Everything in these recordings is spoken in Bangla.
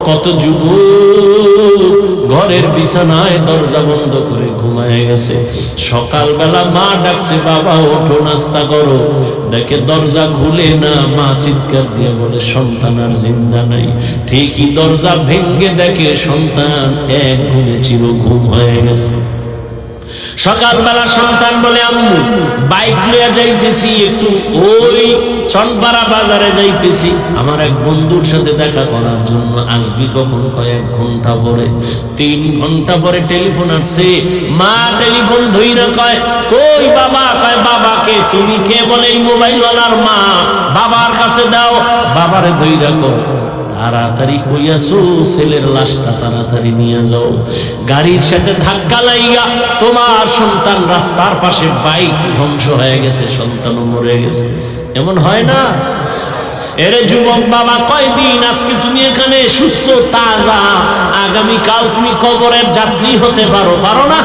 কত যুবক ঘরের বিছানায় দরজা বন্ধ করে ঘুমায় গেছে। সকালবেলা মা ডাকছে, বাবা ওঠো নাস্তা করো, দেখে দরজা খুলে না, মা চিৎকার দিয়ে বলে সন্তান আর জিন্দা নাই। ঠিকই দরজা ভেঙ্গে দেখে সন্তান এক ঘুমে চির ঘুম হয়ে গেছে। সকালবেলা সন্তান বলে, আম্মু বাইক লইয়া যাইতেছি, একটু ওই চনপাড়া বাজারে যাইতেছি, আমার এক বন্ধুর সাথে দেখা করার জন্য, আসবি কখন? কয় 1 ঘন্টা পরে। 3 ঘন্টা পরে টেলিফোন আসছে, মা টেলিফোন ধইরা কয়, কই বাবা? কয় বাবাকে। তুমি কে? বলে এই মোবাইলওয়ালার মা। বাবার কাছে দাও। বাবারে ধইরা কয়, তাড়াতাড়ি কইয়াছো ছেলের লাশটা তাড়াতাড়ি নিয়ে যাও, গাড়ির সাথে ধাক্কা লাইগা তোমার সন্তান রাস্তার পাশে, বাইক ধ্বংস হয়ে গেছে, সন্তানও মরে গেছে। এমন হয় না? এরে যুবক বাবা, কয়দিন আজকে তুমি এখানে সুস্থ তাজা, আগামীকাল তুমি কবরের যাত্রী হতে পারো, পারো না?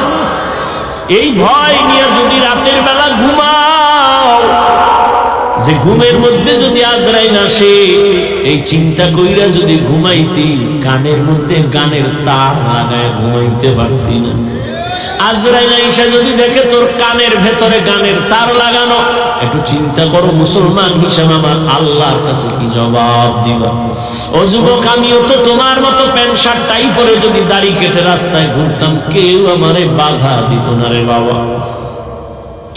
এই ভয় নিয়ে যদি রাতের বেলা ঘুমাও, যে ঘুমের মধ্যে যদি আজরাইল আসে, এই চিন্তা কইরা যদি ঘুমাইতি, কানের মধ্যে গানের তার লাগায় ঘুমাইতে পারতি না। আজরাইল আইসা যদি দেখে তোর কানের ভেতরে গানের তার লাগানো, একটু চিন্তা করো মুসলমান হিসেবে আমার আল্লাহর কাছে কি জবাব দিবা? ও যুবক, আমিও তো তোমার মতো প্যান্ট শার্ট টাই পরে যদি দাড়ি কেটে রাস্তায় ঘুরতাম, কেউ আমারে বাধা দিত না রে বাবা।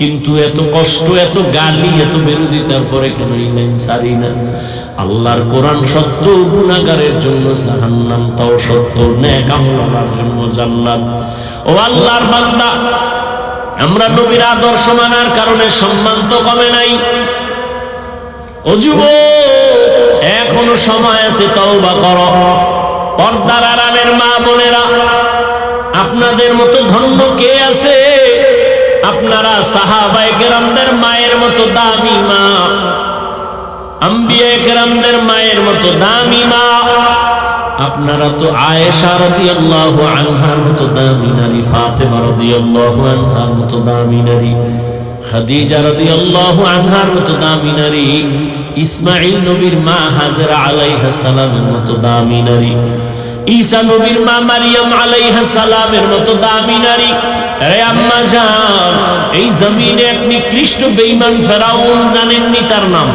কিন্তু এত কষ্ট, এত গালি, এত বিরোধিতার পরে কেন ইমান ছাড়ি না? আল্লাহর কোরআন সত্য, গুনাহগারের জন্য জাহান্নাম তাও সত্য, নেক আমলার জন্য জান্নাত। ও আল্লাহর বান্দা, আমরা নবীর আদর্শ মানার কারণে সম্মান তো কমে নাই। ও যুবক, এখনো সময় আছে, তওবা করো। পর্দার আড়ালের মা বোনেরা, আপনাদের মতো ধন্য কে আছে? আপনারা সাহাবায়ে কেরামদের মায়ের মতো দামি মা, আম্বিয়ায়ে কেরামদের মায়ের মতো দামি মা। আপনারা তো আয়েশা রাদিয়াল্লাহু আনহার মতো দামি নারী, ফাতেমা রাদিয়াল্লাহু আনহার মতো দামি নারী, খাদিজা রাদিয়াল্লাহু আনহার মতো দামি নারী, ইসমাঈল নবীর মা হাজেরা আলাইহিস সালামের মতো দামি নারী, ঈসা নবীর মা মারিয়াম আলাইহিস সালামের মতো দামি নারী। আরে আম্মা জান, এই জমিনে এক নিকৃষ্ট বেঈমান ফেরাউন, জানেননি তার নাম?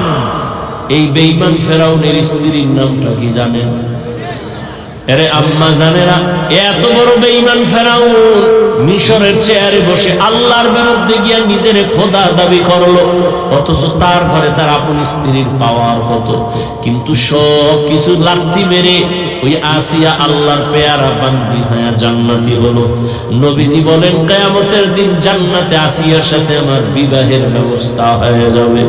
এই বেঈমান ফেরাউনের স্ত্রীর নামটা কি জানেন? আরে আম্মা জানেরা, এত বড় বেঈমান ফেরাউন মিশরের চেয়ারে বসে আল্লাহর বিরুদ্ধে গিয়া নিজের খোদা দাবি করলো, অথচ তার ঘরে তার আপন স্ত্রীর পাওয়ার কত। কিন্তু সব কিছু লাথি মেরে ওই আসিয়া আল্লাহর পেয়ারা বান্দি হয়ে জান্নাতি হলো। নবীজি বলেন, কিয়ামতের দিন জান্নাতে আসিয়ার সাথে আমার বিবাহের ব্যবস্থা হয়ে যাবে।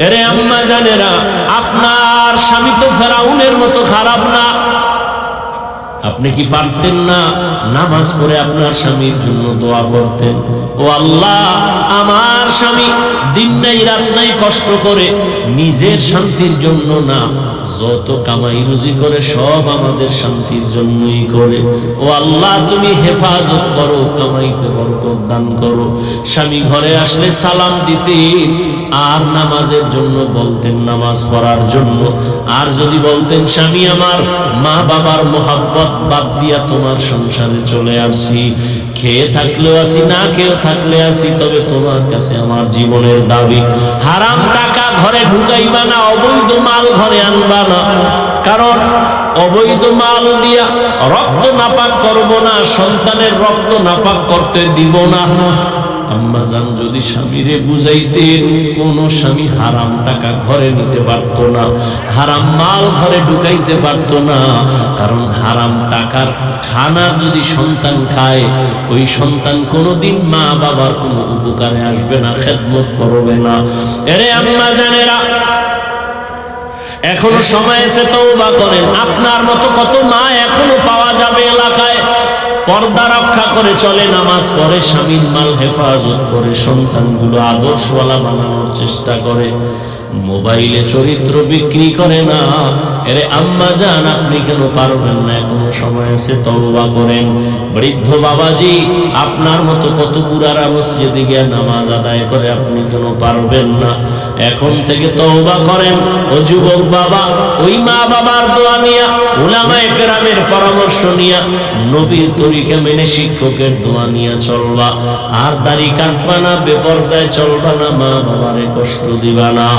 আরে আম্মা জানেরা, আপনার স্বামী তো ফেরাউনের মতো খারাপ না। আপনি কি পারতেন না নামাজ পড়ে আপনার স্বামীর জন্য দোয়া করতেন? ও আল্লাহ, আমার স্বামী দিন নাই রাত নাই কষ্ট করে নিজের শান্তির জন্য না, যত কামাই রুজি করে সব আমাদের শান্তির জন্যই করে। ও আল্লাহ, তুমি হেফাজত করো, কামাইতে বরকত দান করো। স্বামী ঘরে আসলে সালাম দিতেন, আর নামাজের জন্য বলতেন, নামাজ পড়ার জন্য। আর যদি বলতেন, স্বামী আমার মা বাবার মোহাব্বত বাদ দিয়া তোমার সংসারে চলে আসছি, খেয়ে থাকলেও আসি, না খেয়ে থাকলে আসি, তবে তোমার কাছে আমার জীবনের দাবি। হারাম টাকা ঘরে ঢুকাইবা না, অবৈধ মাল ঘরে আনবা না, কারণ অবৈধ মাল দিয়া রক্ত নাপাক করব না, সন্তানের রক্ত নাপাক করতে দিব না। আম্মা জান যদি স্বামীরে বুঝাইতেন, কোন স্বামী হারাম টাকা ঘরে নিতে পারতো না, হারাম মাল ঘরে ঢুকাইতে পারতো না। কারণ হারাম টাকার খানা যদি সন্তান খায়, ওই সন্তান কোনোদিন মা বাবার কোনো উপকারে আসবে না, খেদমত করবে না। এরে আম্মা জানেরা, এখনো সময় আছে, তওবা করেন। আপনার মতো কত মা এখনো পাওয়া যাবে এলাকায়, পর্দা রক্ষা করে চলে, নামাজ পড়ে, স্বামীর মাল হেফাজত করে, সন্তানগুলো আদর্শওয়ালা বানানোর চেষ্টা করে, মোবাইলে চরিত্র বিক্রি করে না, এরে আম্মা জান, আপনি কেন পারবেন না? এখনো সময় আছে, তওবা করেন। বৃদ্ধ বাবাজি, আপনার মতো কত বুড়ারা মসজিদে গিয়ে নামাজ আদায় করে, আপনি কেন পারবেন না? এখন থেকে তওবা করেন। ও যুবক বাবা, ওই মা বাবার দোয়া নিয়া, উলামায়ে কেরামের পরামর্শ নিয়া, নবীর তরিকা মেনে শিক্ষকের দোয়া নিয়া চলবা। আর দাড়ি কাটবা না, বেপরদায় চলবা না, মা বাবারে কষ্ট দিবা না।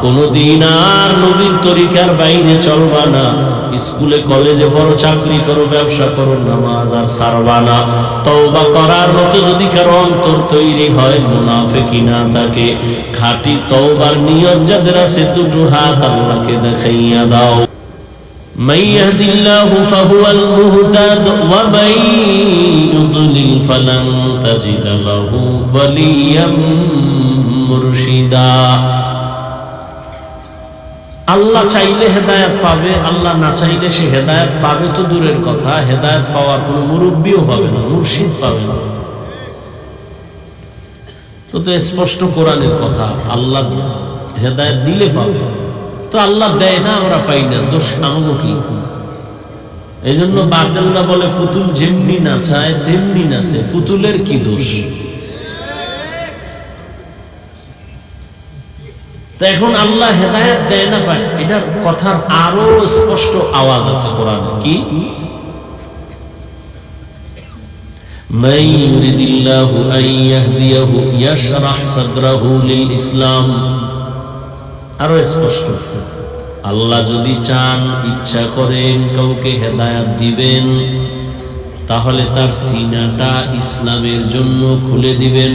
কোনদিন আর নবীর তরিকার বাইরে চলবা না। স্কুলে কলেজে বড় চাকরি করো, ব্যবসা করো, নামাজ আর ছাড়বা না। তওবা করার মতো যদি কারো অন্তর তৈরি হয়, মুনাফিকি না থাকে, খাঁটি তওবার নিয়ত যাদের আছে, দুটো হাত আল্লাহকে দেখাইয়া দাও। من يهد الله فهو المهتد ومن يضلل فلن تجد له وليا مرشدا। আল্লাহ চাইলে হেদায়েত পাবে, আল্লাহ না চাইলে সে হেদায়েত পাবে তো দূরের কথা, হেদায়েত পাওয়ার কোনো মুরব্বিও পাবে না, মুর্শিদ পাবে না। তো স্পষ্ট কোরআনের কথা, আল্লাহ হেদায়েত দিলে পাবে। তো আল্লাহ দেয় না, আমরা পাই না, দোষ আমাকে কি? এই জন্য বাতিলরা বলে পুতুল যেমনি নাচায় তেমনি নাচে, পুতুলের কি দোষ? তো এখন আল্লাহ হেদায়েত দেয় না পায়, এটার কথার আরো স্পষ্ট আওয়াজ আছে কোরআনে। কি? মান ইউরিদিল্লাহু আন ইয়াহদিয়াহু ইয়াশরাহ সাদরাহু লিল ইসলাম। আরো স্পষ্ট, আল্লাহ যদি চান, ইচ্ছা করেন কাউকে হেদায়েত দিবেন, তাহলে তার সিনাটা ইসলামের জন্য খুলে দিবেন।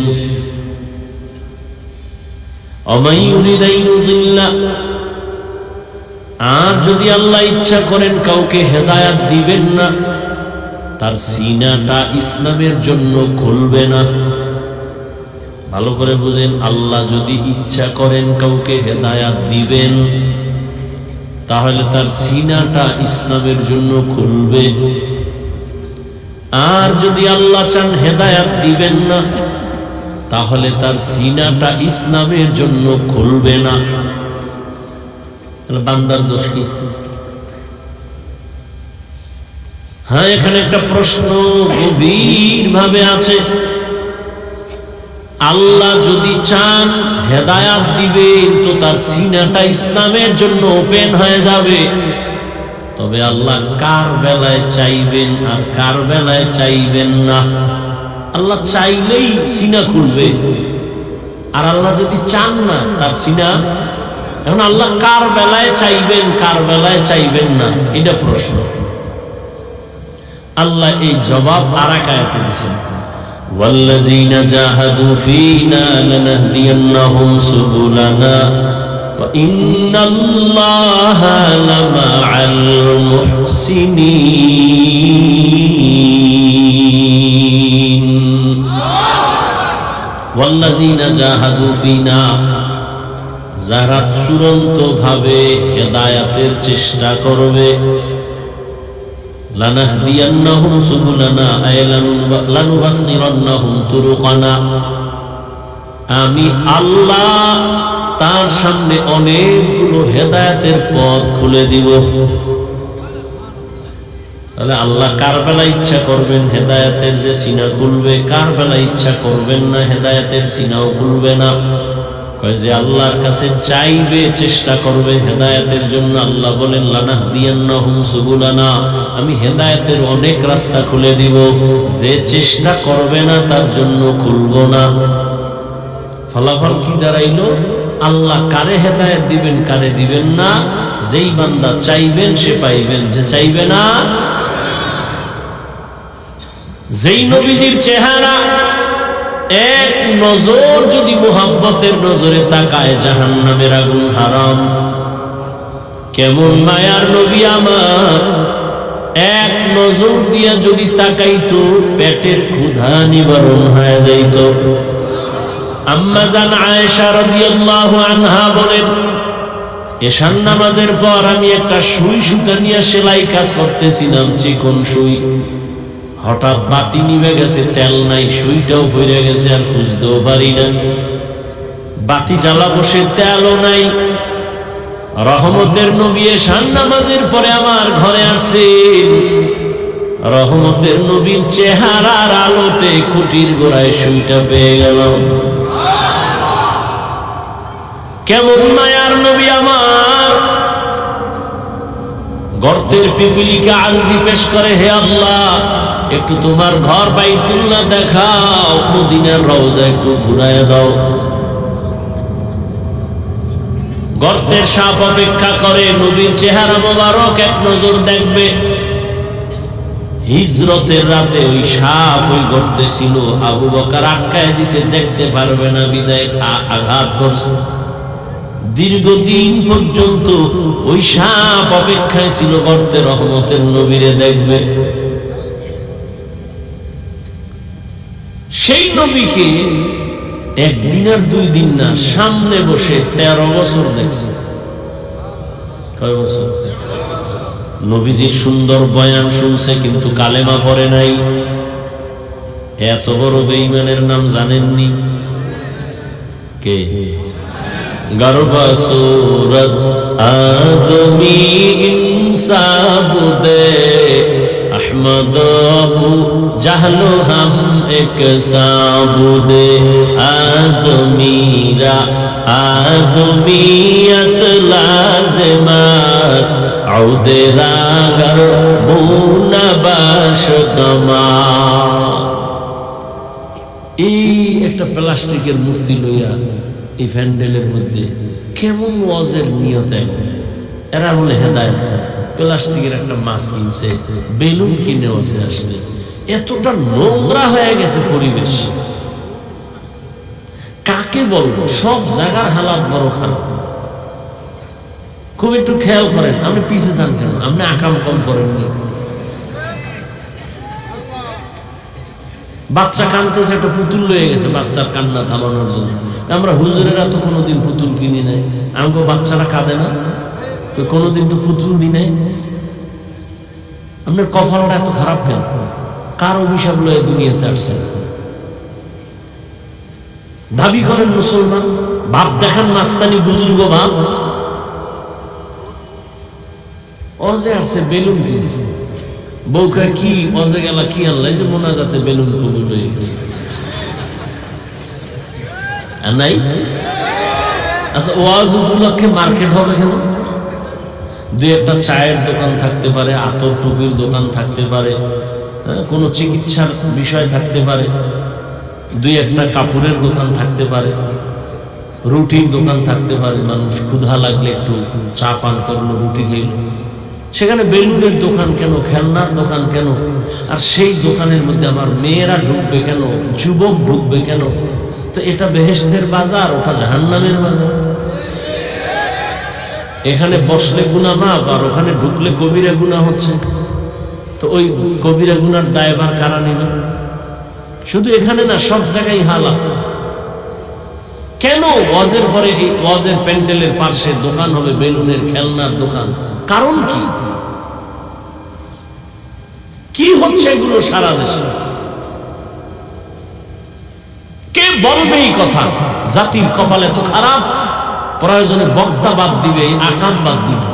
ওমাই ইউরিদু ইউদিল্লাহ, আর যদি আল্লাহ ইচ্ছা করেন কাউকে হেদায়েত দিবেন না, তার সিনাটা ইসলামের জন্য খুলবে না। ভালো করে বুঝেন, আল্লাহ যদি ইচ্ছা করেন কাউকে হেদায়াত দিবেন, তাহলে তার সিনাটা ইসলামের জন্য খুলবে। আর যদি আল্লাহ চান হেদায়াত দিবেন না, তাহলে তার সিনাটা ইসলামের জন্য খুলবে না। তাহলে বান্দার দোষ কি? হ্যাঁ, এখানে একটা প্রশ্ন গভীর ভাবে আছে। আল্লাহ যদি চান হেদায়াত দিবেন, তো তার সিনাটা ইসলামের জন্য ওপেন হয়ে যাবে। তবে আল্লাহ কার বেলায় চাইবেন আর কার বেলায় চাইবেন না? আল্লাহ চাইলেই সিনা খুলবে, আর আল্লাহ যদি চান না, তার সিনা। এখন আল্লাহ কার বেলায় চাইবেন, কার বেলায় চাইবেন না, এটা প্রশ্ন। আল্লাহ এই জবাব আরেক আয়াতে দিয়েছেন, والذين جاهدوا فينا لنهدينهم سبلنا وإن الله لمع المحسنين। والذين جاهدوا فينا, যারা চূড়ান্ত ভাবে হেদায়েতের চেষ্টা করবে, লানাহদিয়ান্নাহুম সুবুলানা আয় লানুবাসসিরান্নাহুম তুরুকানা, আমি আল্লাহ তার সামনে অনেকগুলো হেদায়েতের পথ খুলে দিব। তাহলে আল্লাহ কার বেলা ইচ্ছা করবেন হেদায়েতের যে সিনা খুলবে, কার বেলা ইচ্ছা করবেন না হেদায়েতের সিনাও খুলবে না। যে আল্লাহর কাছে চাইবে, চেষ্টা করবে হেদায়েতের জন্য, আল্লাহ বলেন লানাহদিয়ান্নাহুম সুবুলানা, আমি হেদায়েতের অনেক রাস্তা খুলে দিব। যে চেষ্টা করবে না তার জন্য খুলবো না। ফলাফল কি দাঁড়াইলো? আল্লাহ কারে হেদায়েত দিবেন, কারে দিবেন না, যেই বান্দা চাইবেন সে পাইবেন, যে চাইবে না। যেই নবীজির চেহারা এক নজর যদি মুহাব্বতের নজরে তাকায়, জাহান্নামের আগুন হারাম। কেমন মায়ার নবী আমার, এক নজর দিয়া যদি তাকাইতো, পেটের ক্ষুধা নিবারণ হয়ে যাইত। আম্মা জান আয়েশা রাদিয়াল্লাহু আনহা বলেন, এশার নামাজের পর আমি একটা সুই সুতা নিয়ে সেলাই কাজ করতেছিলাম, চিকন সুই। হঠাৎ বাতি নিভে গেছে, তেল নাই, সুইটাও ভরে গেছে, আর খুঁজতেও পারি না। বাতি জ্বালা বসে তেলও নাই। রহমতের নবী এশার নামাজের পরে আমার ঘরে আসেন। রহমতের নবীর চেহারার আলোতে খুঁটির গোড়ায় সুইটা পেয়ে গেল। কেমন মায়ার নবী আমার। গর্তের পিপিলিকে আরজি পেশ করে, হে আল্লাহ একটু তোমার ঘর বাইতুল্লাহ দেখাও, মদিনার রওজা একটু ঘুরায় দাও। গর্তের সাপ অপেক্ষা করে নবীর চেহারা মোবারক এক নজর দেখবে। হিজরতের রাতে ওই সাপ ওই গর্তে ছিল, আবু বকর আটকায় দিছে, দেখতে পারবে না বিদায় আঘাত করছে। দীর্ঘদিন পর্যন্ত ওই সাপ অপেক্ষায় ছিল গর্তে রহমতের নবীরে দেখবে। সেই নবীকে একদিন আর 2 দিন না, সামনে বসে 13 বছর দেখছে। কয় বছর? নবীজির সুন্দর বয়ান শুনছে, কিন্তু কালেমা পড়ে নাই। এত বড় বেঈমানের নাম জানেননি? কে? গর্বা সূরত আদমি ইনসাবুদে अहमद अबू जहलो हम एक साबुदे आदमीरा आदमीयत लाज़िमास औदेरा गर बुना बाश दमास। এই একটা প্লাস্টিকের মূর্তি লইয়া এই প্যান্ডেলের মধ্যে কেমন ওয়াজের নিয়ত, এরা বলে হেদায়েত আছে। প্লাস্টিকের একটা মাছ কিনছে, বেলুন কিনে আছে। আসলে এতটা নোংরা হয়ে গেছে পরিবেশ, কাকে বলবো? সব জায়গার হালাত বড় খারাপ। খুব একটু খেয়াল করেন, আপনি পিছে যান কেন? আপনি আকাম কম করেননি? বাচ্চা কাঁদতেছে, একটা পুতুল লয়ে গেছে বাচ্চার কান্না থামানোর জন্য। আমরা হুজুরেরা তো কোনোদিন পুতুল কিনি নাই। আমাকে বাচ্চারা কাঁদে না, কোনোদিন তো পুতুল দি নাই। আপনার কপালটা এত খারাপ কেন? কার অভিশাপ লয়ে দুনিয়াতে আসছেন? দাবি করেন মুসলমান, ভাব দেখান মাস্তানি বুজুর্গ ভাব। অজে আসছে, বেলুন কিনছে, বউকা কি অজে গেলা কি আনলাই যে মোনাজাতে বেলুন কবুল হয়ে গেছে। আর নাই? আচ্ছা, ওয়াজ উপলক্ষে মার্কেট হবে কেন? 2-1টা চায়ের দোকান থাকতে পারে, আতর টুপির দোকান থাকতে পারে, কোনো চিকিৎসার বিষয় থাকতে পারে, 2-1টা কাপড়ের দোকান থাকতে পারে, রুটির দোকান থাকতে পারে। মানুষ ক্ষুধা লাগলে একটু চা পান করলো, রুটি খেল। সেখানে বেলুনের দোকান কেন? খেলনার দোকান কেন? আর সেই দোকানের মধ্যে আমার মেয়েরা ঢুকবে কেন? যুবক ঢুকবে কেন? তো এটা বেহেশতের বাজার, ওটা জাহান্নামের বাজার। এখানে বসলে গুনাহ মাফ, আর ওখানে ঢুকলে কবিরা গুনাহ হচ্ছে। তো ওই কবিরা গুনার দায়ভার কারা নেবে? শুধু এখানে না, সব জায়গায় হালাত। কেন ওয়াজের পরে এই ওয়াজের প্যান্ডেলের পাশে দোকান হবে বেলুনের, খেলনার দোকান? কারণ কি? কি হচ্ছে এগুলো সারা দেশে? কে বলবে এই কথা? জাতির কপালে তো খারাপ। প্রয়োজনে বক্তা বাদ দিবে, আকাম বাদ দিবে।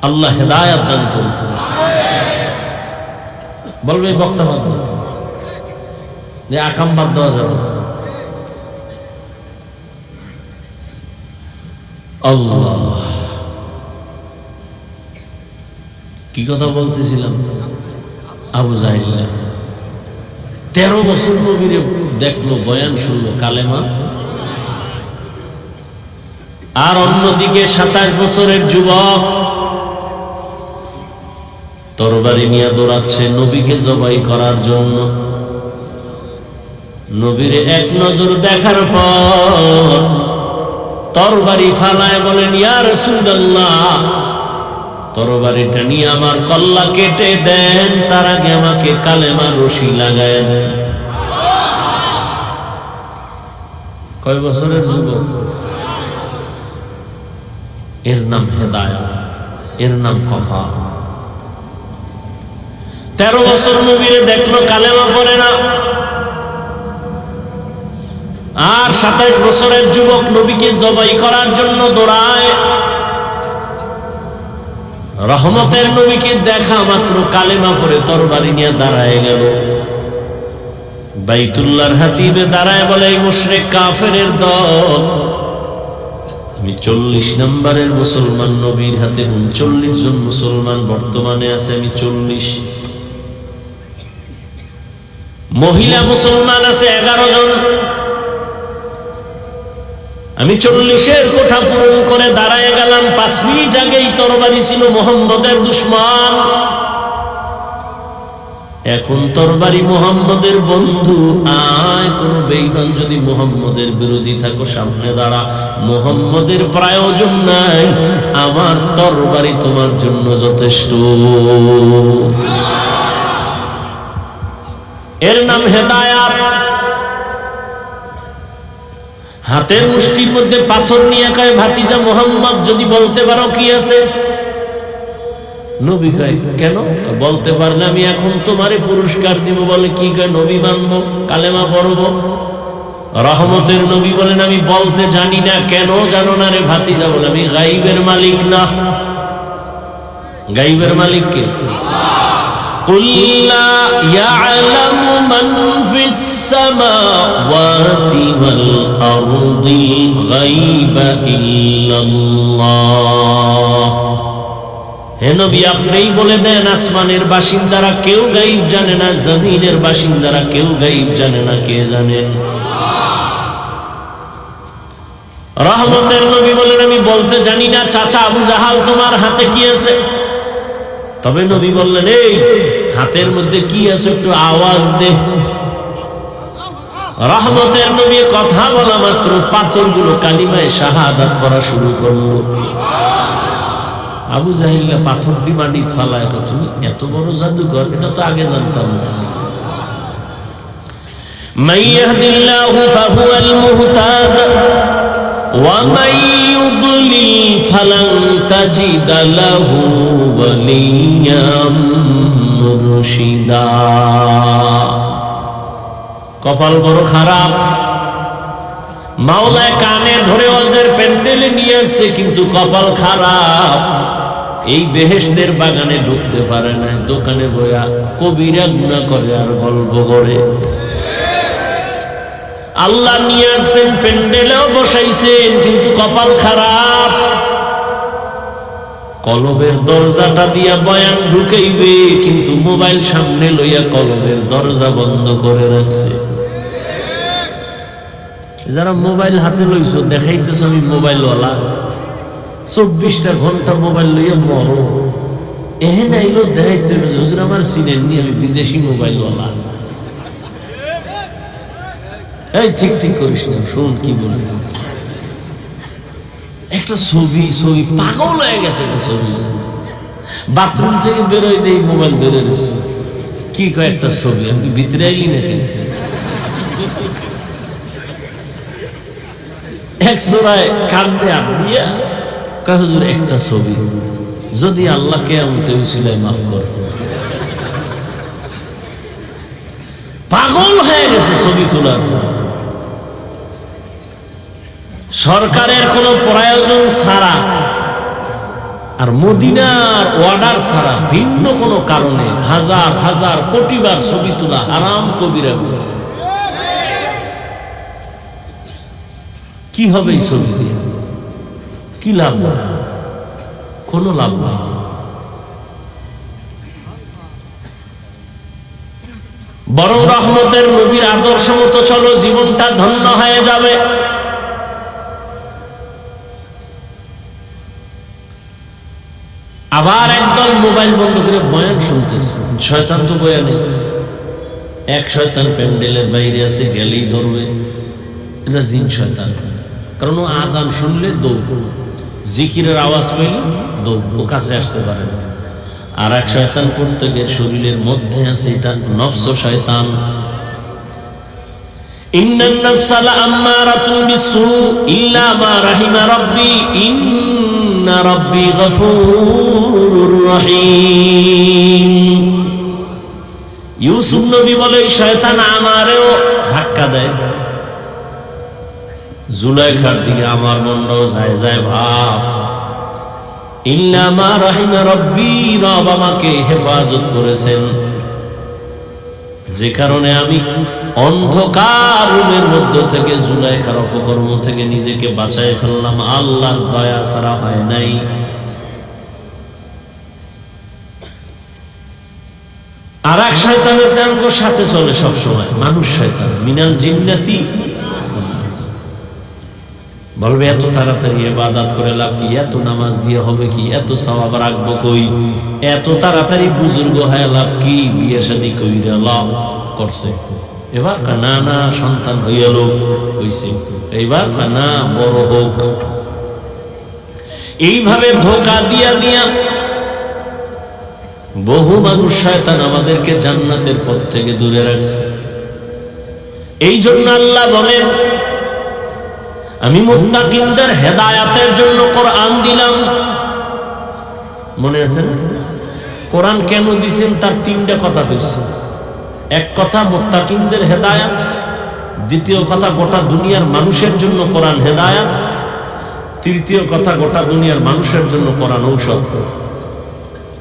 আল্লাহ হেদায়েত দান করুন। বলবে বক্তা বাদ দিতে, যে আকাম বাদ দেওয়া যাবে। আল্লাহ, কি কথা বলতেছিলাম? আবু জাহেল 13 বছর নবীরে দেখলো, বয়ান শুনলো, কালেমা। আর অন্যদিকে 27 বছরের যুবক তরবারি নিয়ে দৌড়াচ্ছে নবীকে জবাই করার জন্য। নবীরে এক নজর দেখার পর তরবারি ফালায় বলেন, ইয়া রাসূলুল্লাহ, তরবারিটা নিয়ে আমার কল্লা কেটে দেন, তার আগে আমাকে কালেমা রশি লাগায় দেন। কয় বছরের যুবক? এর নাম হেদায়েত, এর নাম কফা। 13 বছর নবীরে দেখলো, কালেমা পড়ে না। আর 27 বছরের যুবক নবীকে জবাই করার জন্য দৌড়ায়। রহমতের নবীকে দেখা মাত্র কালেমা পড়ে তরবারি নিয়ে দাঁড়ায় গেল। বাইতুল্লাহর হাতিবে দাঁড়ায় বলে, এই মুশরিক কাফেরের দল, আমি 40 নম্বরের মুসলমান, নবীর হাতে 39 জন মুসলমান বর্তমানে আছে, আমি 40। মহিলা মুসলমান আছে 11 জন, আমি 40-এর কোঠা পূরণ করে দাঁড়ায় গেলাম। 5 মিনিট আগেই তরবারি ছিল মুহাম্মদের দুশমন, এখন তরবারি মুহাম্মদের বন্ধু। আয়, কোন বেঈমান যদি মুহাম্মদের বিরোধী থাকো সামনে দাঁড়া, মুহাম্মদের প্রয়োজন নাই, আমার তরবারি তোমার জন্য যথেষ্ট। এর নাম হেদায়াত। হাতের মুষ্টির মধ্যে পাথর নিয়ে কয়, ভাতিজা মুহাম্মদ যদি বলতে পারো কি আছে? নবী কয়, কেন? বলতে পারলে আমি এখন তোমারে পুরস্কার দিব। বলে, কি কয়? নবী মানবো, কালেমা পড়বো। রহমতের নবী বলেন, আমি বলতে জানি না। কেন জানো না রে ভাতিজা? বলে, আমি গাইবের মালিক না। গাইবের মালিক কে? قُلْ لَا يَعْلَمُ مَنْ فِي السَّمَاوَاتِ وَالْأَرْضِ الْغَيْبَ إِلَّا اللَّهُ। হে নবী, আপনিই বলে দেন, আসমানের বাসিন্দারা কেউ গায়ব জানে না, জমিনের বাসিন্দারা কেউ গায়ব জানে না। কে জানেন? রহমতের নবী বলেন, আমি বলতে জানি না। চাচা আবু জাহাল, তোমার হাতে কি আছে? তবে নবী বললেন, এই হাতের মধ্যে কি আছে একটু আওয়াজ দে। রহমতের নবী কথা বলা মাত্র পাথরগুলো কালিমায়ে শাহাদাত পড়া শুরু করলো। আবু জাহিল্লা পাথরটি মাটি ফালায়, তুমি এত বড় জাদুকর, এটা তো আগে জানতাম না। মান ইয়াহদিল্লাহু ফাহুয়াল মুহতাদ ওয়া মান ইউদ্লিল ফালান তাজিদা লাহু ওয়ালিয়াম মুরশিদা। কপাল বড় খারাপ। মাওলা কানে ধরে ওয়াজের প্যান্ডেলে নিয়ে আসছে, কিন্তু কপাল খারাপ। এই বেহেশতের বাগানে ঢুকতে পারে না, দোকানে বইয়া কবিরা গুনাহ করে আর গল্প করে। আল্লাহ নিয়ে আসছেন, প্যান্ডেলেও বসাইছেন, কিন্তু কপাল খারাপ। কলবের দরজাটা দিয়া বয়ান ঢুকাইবে, কিন্তু মোবাইল সামনে লইয়া কলবের দরজা বন্ধ করে রাখছে। যারা মোবাইল হাতে লইছো, দেখাইতেছ আমি মোবাইলওয়ালা, 24টা ঘন্টা মোবাইল লইয়া মরো। এহেন আইলো দেখাইতে, হুজুর আমার চিনেননি, আমি বিদেশি মোবাইলওয়ালা। এই ঠিক ঠিক করিস না, শোন কি বলি। একটা ছবি পাগল হয়ে গেছে। একটা ছবি বাথরুম থেকে বেরোয় দেই, মোবাইল ধরে গেছে। কি কয় একটা ছবি? আমি ভিতরে আইলি নাকি? এক সোরায় কান্দে হাত দিয়া কয়, হুজুর একটা ছবি, যদি আল্লাহ কিয়ামতে উসিলায় মাফ করে। পাগল হয়ে গেছে ছবি তোলার। সরকারের কোন প্রয়োজন ছাড়া আর মদিনার অর্ডার ছাড়া ভিন্ন কোন কারণে হাজার হাজার কোটিবার ছবি তোলা হারাম কবিরা। কি হবে এই ছবি দিয়ে? কি লাভ? কোনো লাভ নেই। বরং রহমতের নবীর আদর্শ মতো চলো, জীবনটা ধন্য হয়ে যাবে। আবার একদল মোবাইল বন্ধ করে বয়ান শুনতেছে। শয়তান তো বয়ানে, এক শয়তান প্যান্ডেলের বাইরে আছে, গেলেই ধরবে। এটা জিন শয়তান। কারণ ও আজান শুনলে দৌড়, জিকিরের আওয়াজ পেলে দৌড়, ও কাছে আসতে পারে না। আর এক শয়তান প্রত্যেকের শরীরের মধ্যে আছে, এটা নফস শয়তান। ইন্নান নাফসা লাআম্মারাতুন বিসসু ইল্লা মা রাহিমা রাব্বি ইন্না রাব্বি গফুরুর রহিম। ইউসুফ নবী বলে, শয়তান আমারেও ধাক্কা দেয়, জুলাইখার দিকে আমার মনটাও যায় যায় ভাব। ইল্লা মা রাহিমা রব্বি, রব আমাকে হেফাজত করেছেন, যে কারণে আমি অন্ধকার রুমের মধ্য থেকে জুলাইখার অপকর্ম থেকে নিজেকে বাঁচাই ফেললাম। আল্লাহর দয়া ছাড়া হয় নাই। আর এক শয়তান আছে আমার সাথে চলে সবসময়, মানুষ শয়তান, মিনাল জিন্নাতি। বলবে এত তাড়াতাড়ি ইবাদত করে লাভ কি, এত নামাজ দিয়ে হবে কি, এত সওয়াব রাখবো কই, এত তাড়াতাড়ি বুজুর্গ হয়ে লাভ কি, বিয়ে শাদী কইরা লাভ করছে। এবার না না সন্তান হইয়াল হইছে, এইবার না বড় হোক। এইভাবে ধোঁকা দিয়া দিয়া বহু মানুষ শয়তান আমাদেরকে জান্নাতের পথ থেকে দূরে রাখছে। এই জন্য আল্লাহ বলেন, আমি মুত্তাকিনদের হেদায়াতের জন্য কোরআন দিলাম। মনে আছে না কোরআন কেন দিয়েছেন? তার তিনটা কথা কইছে। এক কথা মুত্তাকিনদের হেদায়াত, দ্বিতীয় কথা গোটা দুনিয়ার মানুষের জন্য কোরআন হেদায়াত, তৃতীয় কথা গোটা দুনিয়ার মানুষের জন্য কোরআন ঔষধ।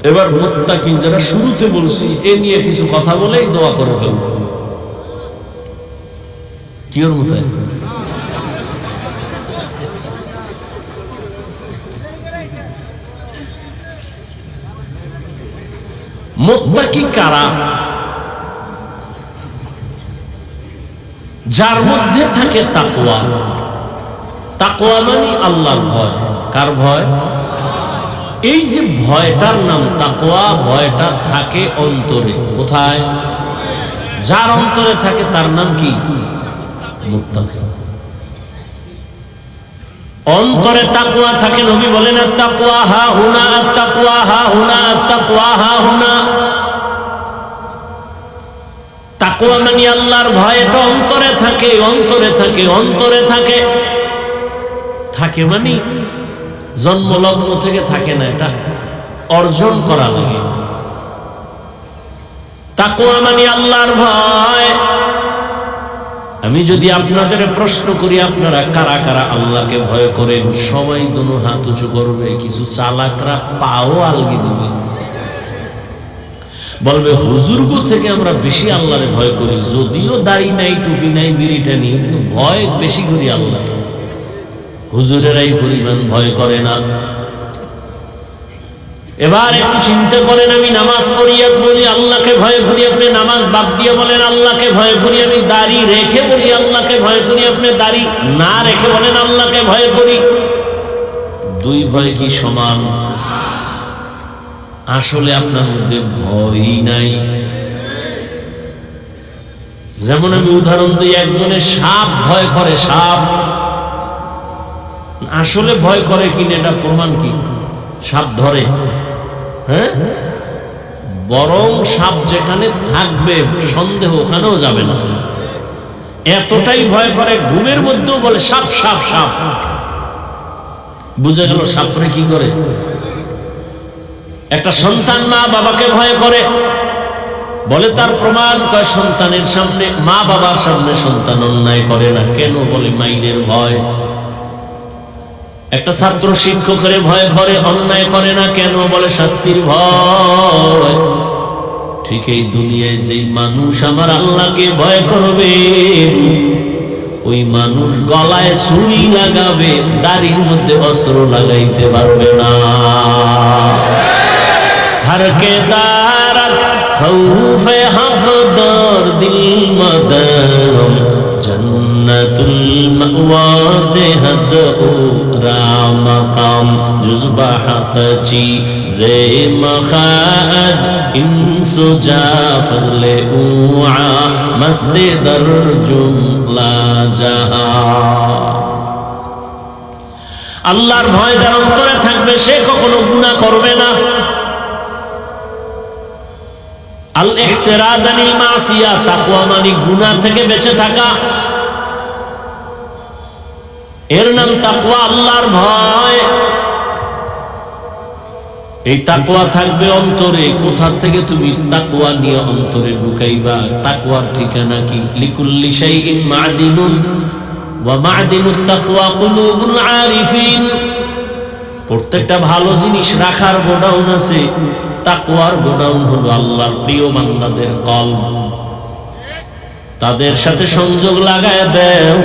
এবার মুত্তাকিন যারা শুরুতে বলছি এ নিয়ে কিছু কথা বলেই দোয়া করে ফেলব। কি ওর মতো মুত্তাকি কারা? যার মধ্যে থাকে তাকওয়া। তাকওয়া মানে আল্লাহর ভয়। কার ভয়? এই যে ভয়টার নাম তাকওয়া, ভয়টা থাকে অন্তরে। কোথায়? যার অন্তরে থাকে তার নাম কি? মুত্তাকি। অন্তরে তাকওয়া থাকে। নবী বলেন আত-তাকওয়া হা হুনা, আত-তাকওয়া হা হুনা, আত-তাকওয়া হা হুনা। তাকওয়া মানে আল্লাহর ভয়, এটা অন্তরে থাকে, অন্তরে থাকে, অন্তরে থাকে। থাকে মানে জন্মলগ্ন থেকে থাকে না, এটা অর্জন করা লাগে। তাকওয়া মানে আল্লাহর ভয়। আমি যদি আপনাদের প্রশ্ন করি আপনারা কারা কারা আল্লাহকে ভয় করেন, সবাই দুনো হাত উঁচু করবে। কিছু চালাকরা পাও আলগি দিবে, বলবে হুজুরগো থেকে আমরা বেশি আল্লাহরে ভয় করি, যদিও দাড়ি নাই, টুপি নাই, বিড়িটা নেই, কিন্তু ভয় বেশি করি আল্লাহকে। হুজুরেরাই পরিমাণ ভয় করে না। এবার একটু চিন্তা করেন, আমি নামাজ পড়িয়া বলি আল্লাহকে ভয় করি, আপনি নামাজ বাদ দিয়ে বলেন আল্লাহকে ভয় করি। আমি দাড়ি রেখে বলি আল্লাহকে ভয় করি, আপনি দাড়ি না রেখে বলেন আল্লাহকে ভয় করি। দুই ভয় কি সমান? আসলে আপনার মধ্যে ভয়ই নাই। যেমন আমি উদাহরণ দিই, একজনের সাপ ভয় করে, সাপ আসলে ভয় করে কিনা এটা প্রমাণ কি? সাপ ধরে, হ্যাঁ, বরং সাপ যেখানে থাকবে সন্দেহ ওখানেও যাবে না, এতটাই ভয় করে। ঘুমের মধ্যেও বলে সাপ সাপ সাপ। বুঝে গেল সাপরে কি করে। একটা সন্তান মা বাবাকে ভয় করে, বলে তার প্রমাণ, কয় সন্তানের সামনে, মা বাবার সামনে সন্তান অন্যায় করে না। কেন? বলে মাইনের ভয়। একটা ছাত্র শিক্ষকের ভয় করে, অন্যায় করে না। কেন? বলে শাস্তির ভয়। ঠিক এই দুনিয়ায় যেই মানুষ আমার আল্লাহকে ভয় করবে, ওই মানুষ গলায় ছুরি লাগাবে, দাড়ির মধ্যে অস্ত্র লাগাইতে পারবে না। हर के दारत खौफ हक दर दिल मदम जन्नतुल मअवा देहद उरा मकाम जुज़बा हक़ची ज़े मखाज़ इंसु जा फज़ले उआ मस्ते दर जुमला जहा। আল্লাহর ভয় যার অন্তরে থাকবে সে কখনো গুনাহ করবে না। আল ইহতিরাজ আনিল মাসিয়া, তাকওয়া মানে গুনাহ থেকে বেঁচে থাকা, এর নাম তাকওয়া, আল্লাহর ভয়। এই তাকওয়া থাকবে অন্তরে। কোথা থেকে তুমি তাকওয়া নিয়ে অন্তরে ঢুকাইবা? তাকওয়ার ঠিকানা কি? লিকুল্লি শাইইন মাদিনুন, ওয়া মা'দিনুত তাকওয়া কুলুবুল আরিফিন। প্রত্যেকটা ভালো জিনিস রাখার গোডাউন আছে, তাকওয়ার গোডাউন হলো আল্লাহর প্রিয় বান্দাদের কলব। তাদের সাথে সংযোগ লাগায় দেও,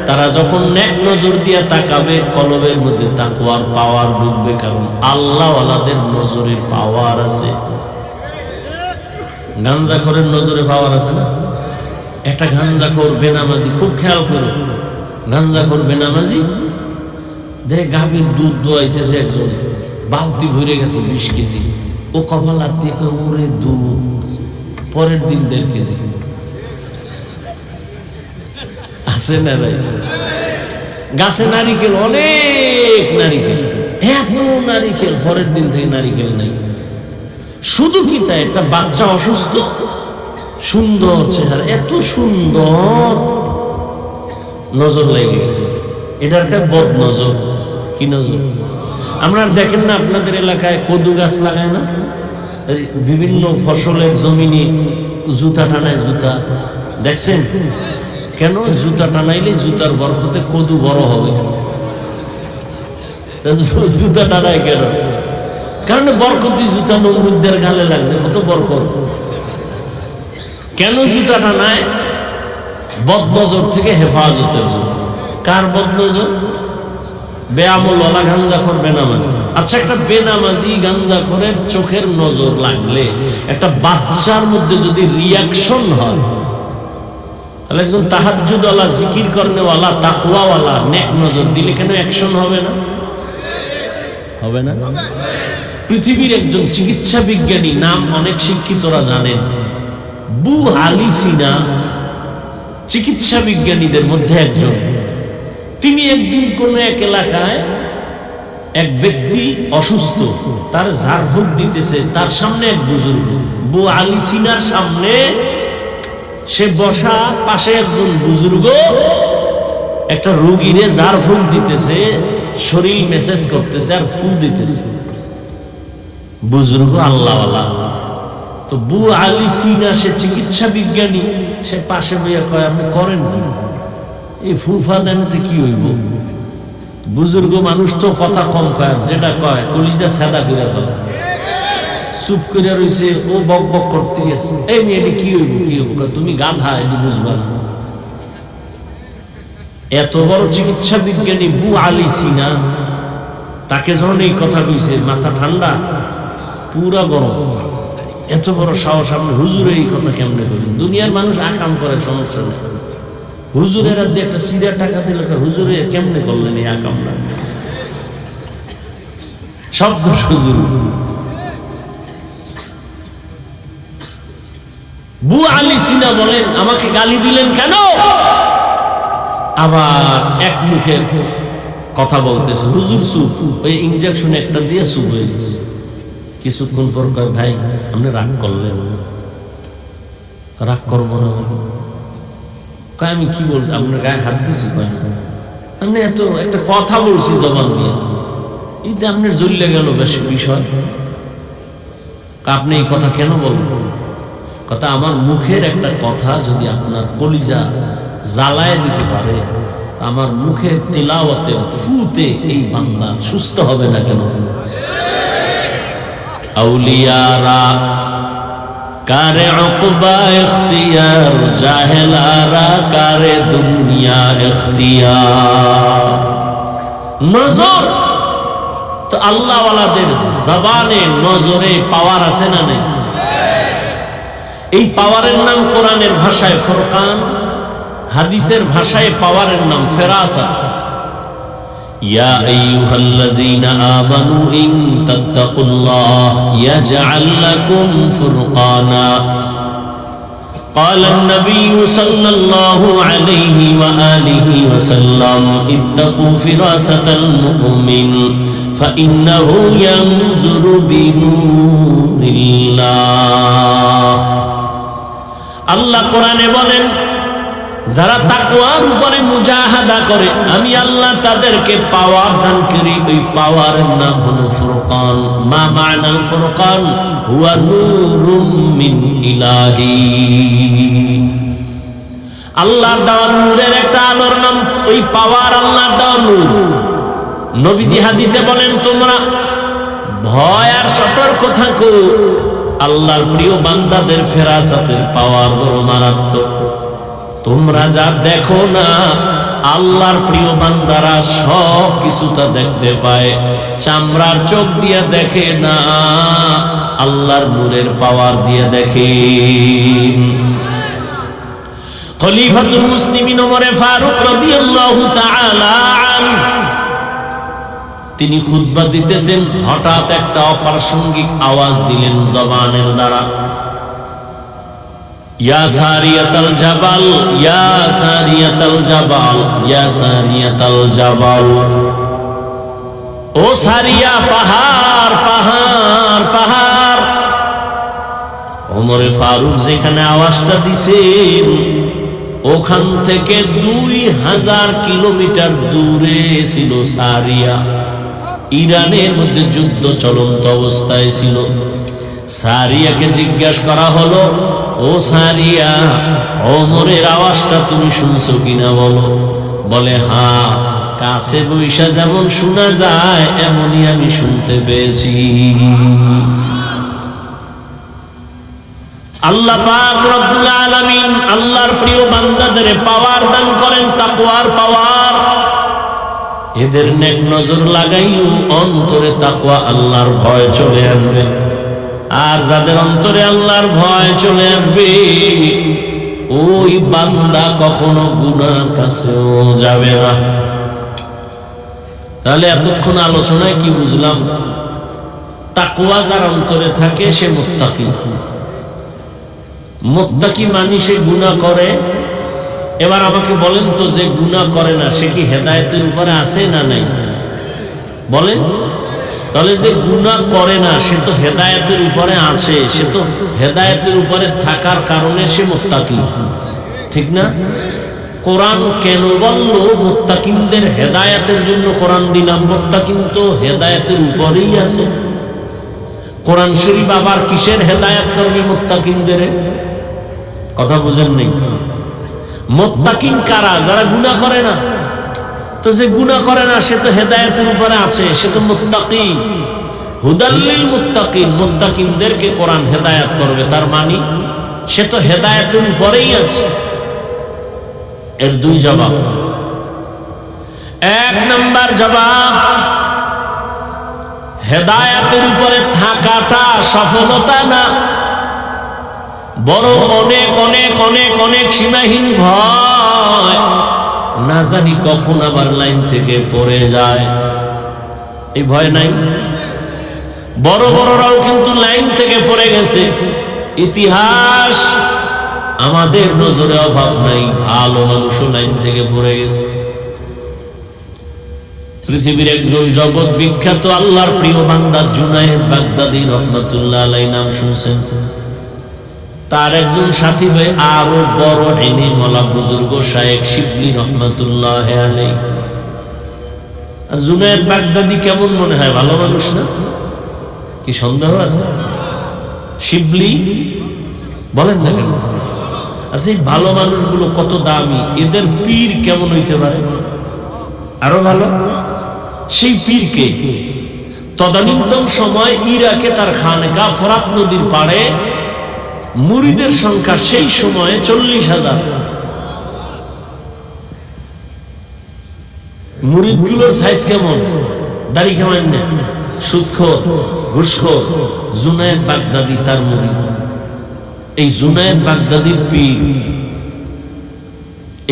তারা যখন নেক নজর দিয়ে তাকাবে কলবের মধ্যে তাকওয়ার পাওয়ার ঢুকবে, কারণ আল্লাহওয়ালাদের নজরে পাওয়ার আছে। গাঞ্জাখোরের নজরে পাওয়ার আছে না? একটা গাঞ্জাখোর বেনামাজি, খুব খেয়াল করো, গাঞ্জাখোর বেনামাজি দেখ গাভীর দুধ দোয়াইতেছে, একজন বালতি ভরে গেছে 20 কেজি, ও কপাল হাত দিয়ে কয় ওরে দুধ, পরের দিন 1.5 কেজি। আছে না ভাই? গাছে নারিকেল, অনেক নারিকেল, এত নারিকেল, পরের দিন থেকে নারিকেল নাই। শুধু কি তাই, একটা বাচ্চা অসুস্থ, সুন্দর চেহারা, এত সুন্দর, নজর লেগে গেছে। এটার কাছে বদ নজর। কি নজর? আপনারা দেখেন না আপনাদের এলাকায় কদু গাছ লাগায় না? বিভিন্ন ফসলের জমিনে জুতা টানায়, জুতা দেখছেন? কেন? জুতা টানাইলে জুতার বরকতে কদু বড় হবে। জুতা টানায় কেন? কারণ বরকতি জুতা নমরুদদের গালে লাগছে, কত বরকত। কেন জুতা টানায়? বদনজর থেকে হেফাজতের জন্য। কার বদনজর? বেআমলওয়ালা গাঞ্জাখোর বেনামাজি। আচ্ছা, একটা বেনামাজি গাঞ্জাখোরের চোখের নজর লাগলে একটা বাচ্চার মধ্যে যদি রিয়াকশন হয়, তাহলে একজন তাহাজ্জুদওয়ালা, জিকির করনেওয়ালা, তাকওয়াওয়ালা নেক নজর দিলে কেন অ্যাকশন হবে না? হবে না? পৃথিবীর একজন চিকিৎসা বিজ্ঞানী, নাম অনেক শিক্ষিতরা জানেন, বু আলী সিনা, চিকিৎসা বিজ্ঞানীদের মধ্যে একজন। তিনি একদিন কোন এক এলাকায় এক ব্যক্তি অসুস্থ, তার ঝাড়ফুঁক দিতেছে, তার সামনে এক বুজুর্গ, বু আলী সিনার সামনে সে বসা, পাশে একজন বুজুর্গ একটা রোগীরে ঝাড়ফুঁক দিতেছে, শরীর মেসেজ করতেছে আর ফু দিতেছে। বুজুর্গ আল্লাহওয়ালা। তো বু আলী সিনা, সে চিকিৎসা বিজ্ঞানী, সে পাশে বইয়া কয়, আপনি করেন কি? এই ফুফা দেনাতে কি হইব? বুজুর্গ মানুষ তো কথা কম কয়, যেটা কয় কলিজা সাদা করে ফেলে। চুপ করে রয়েছে, ও বক বক করতে গেছে, এই মেয়ে কি হইব, কি হইব? তুমি গাধা, এটি বুঝবা না। এত বড় চিকিৎসা বিজ্ঞানী বু আলী সিনা, তাকে যখন এই কথা কইছে, মাথা ঠান্ডা, পুরা গরম। এত বড় সাহস, আপনি হুজুরে এই কথা কেমনে করেন? দুনিয়ার মানুষ আকাম করে, সমস্যা নেই। হুজুরের হাতে একটা সিরা টাকা দিল, হুজুরে কেমনে করলেন এই আকামটা? শব্দ হুজুর। বু আলী সিনা বলেন, আমাকে গালি দিলেন কেন? আবার এক মুখে কথা বলতেছে, হুজুর চুপ, ওই ইনজেকশন একটা দিয়ে চুপ হয়ে গেছে। কিছুক্ষণ পর কয়, ভাই আপনি রাগ করলেন? রাগ করবো না। কয়, আমি কি বলছি? আপনার গায়ে হাত দিয়েছি? কয়, আপনি এত একটা কথা বলছি জবান দিয়ে, এতে আপনার জ্বললে গেল বেশ বিষয়। আপনি এই কথা কেন বলবেন? কথা, আমার মুখের একটা কথা যদি আপনার কলিজা জ্বালায় দিতে পারে, আমার মুখের তিলাওয়াতে, ফুতে এই বান্দা সুস্থ হবে না কেন? আউলিয়ারা কারে উকবা ইখতিয়ার, জাহেলারা কারে দুনিয়া ইখতিয়ার। নজর তো আল্লাহওয়ালাদের জবানে, নজরে পাওয়ার আছে না নেই? এই পাওয়ারের নাম কোরআনের ভাষায় ফুরকান, হাদিসের ভাষায় পাওয়ারের নাম ফেরাসা। ইয়া আইয়ুহাল্লাযীনা আমানু ইন তাত্তাকুল্লাহ ইয়াজআল লাকুম ফুরকানা। قال النبي صلى الله عليه وآله وسلم اتقوا فراسة المؤمن فإنه ينظر بنور الله। আল্লাহ কোরআনে বলেন, যারা তাকওয়ার উপরে মুজাহাদা করে, আমি আল্লাহ তাদেরকে পাওয়ার দান করি। ওই পাওয়ারের নাম হলো ফুরকান। মা মা'নাল ফুরকান? হুয়া নূরুম মিন ইলাহি। আল্লাহর দেওয়া নূরের একটা আলোর নাম ওই পাওয়ার, আল্লাহর দেওয়া নূর। নবীজি হাদিসে বলেন, তোমরা ভয় আর সতর্ক থাকো, আল্লাহর প্রিয় বান্দাদের ফেরাসাতের পাওয়ার বড় মারাত্মক। তোমরা যা দেখো না, আল্লাহর প্রিয় বান্দারা সব কিছুটা দেখতে পায়, চামড়ার চোখ দিয়ে দেখে না, আল্লাহর নূরের পাওয়ার দিয়ে দেখে। খলিফাতুল মুসলিমিন ওমর ফারুক রাদিয়াল্লাহু তাআলা আনহু তিনি খুতবা দিতেছেন, হঠাৎ একটা অপ্রাসঙ্গিক আওয়াজ দিলেন জবানের দ্বারা, ইয়া সারিয়াতাল জাবাল, ইয়া সারিয়াতাল জাবাল, ইয়া সারিয়াতাল জাবাল। ও সারিয়া, পাহাড় পাহাড় পাহাড়। ওমর ফারুক যেখানে আওয়াজটা দিছেন, ওখান থেকে 2000 কিলোমিটার দূরে ছিল সারিয়া। ইরানের মধ্যে যুদ্ধ চলন্ত অবস্থায় ছিল। সারিয়াকে জিজ্ঞাসা করা হলো, ও সারিয়া, ওমরের আওয়াজটা তুমি শুনছো কিনা বলো। বলে, হ্যাঁ, কাছে বৈশা যেমন শোনা যায় এমনই আমি শুনতে পেয়েছি। আল্লাহ পাক রব্বুল আলামিন আল্লাহর প্রিয় বান্দাদের পাওয়ার দান করেন, তাকওয়ার পাওয়ার। এদের নেক নজর লাগাইও অন্তরে তাকওয়া, আল্লাহর ভয় চলে আসবে। আর যাদের অন্তরে আল্লাহর ভয় চলে আসবে, ওই বান্দা কখনো গুনার কাছেও যাবে না। তাহলে এতক্ষণ আলোচনায় কি বুঝলাম? তাকওয়া যার অন্তরে থাকে সে মুত্তাকি। মুত্তাকি মানে সে গুনাহ করে। এবার আমাকে বলেন তো, যে গুনাহ করে না সে কি হেদায়েতের উপরে আছে না নাই? বলেন। তাহলে যে গুনাহ করে না সে তো হেদায়েতের উপরে আছে, সে তো হেদায়েতের উপরে থাকার কারণে সে মুত্তাকি, ঠিক না? কোরআন কেন বলল মুত্তাকিনদের হেদায়েতের জন্য কোরআন দিলাম? মুত্তাকিন তো হেদায়েতের উপরেই আছে। কোরআন শরীফ আবার কিসের হেদায়েত করবে মুত্তাকিনদের? কথা বুঝেন নাই? মুত্তাকিন কারা? যারা গুনাহ করে না। তো যে গুনাহ করে না সে তো হেদায়েতের উপরে আছে, সে তো মুত্তাকি। হুদাল্লিল মুত্তাকিন, মুত্তাকিনদেরকে কোরআন হেদায়েত করবে, তার মানে সে তো হেদায়েতের উপরেই আছে। এর দুই জবাব। এক নাম্বার জবাব, হেদায়েতের উপরে থাকাটা সফলতা না, বরং অনেক অনেক অনেক অনেক সীমাহীন ভয়, না জানি কখন আবার লাইন থেকে পড়ে যায়। এই ভয় নাই? বড় বড়রাও কিন্তু লাইন থেকে পড়ে গেছে। ইতিহাস আমাদের নজরে অভাব নাই, ভালো মানুষও লাইন থেকে পড়ে গেছে। পৃথিবীর একজন জগৎ বিখ্যাত আল্লাহর প্রিয় বান্দা জুনায়েদ বাগদাদী রহমাতুল্লাহ আলাইহি নাম শুনছেন? তার একজন সাথী ভাই আরো বড় ইলমী ওয়ালা বুজুর্গ শায়েখ শিবলি রহমাতুল্লাহ আলাইহি। জুনায়েদ বাগদাদী কেমন মনে হয়? ভালো মানুষ না? কি সন্দেহ আছে? শিবলি বলেন না কেন? আচ্ছা, এই ভালো মানুষগুলো কত দামি, এদের পীর কেমন হইতে পারে? আরো ভালো। সেই পীরকে তদানীন্তন সময় ইরাকে তার খানকা ফোরাত নদীর পাড়ে মুরিদের সংখ্যা সেই সময়ে 40,000। মুরিদগুলোর সাইজ কেমন? দাড়ি কেমন? সুদখোর, ঘুষখোর। জুনায়েদ বাগদাদী তার মুরিদ। এই জুনায়েদ বাগদাদীর পীর,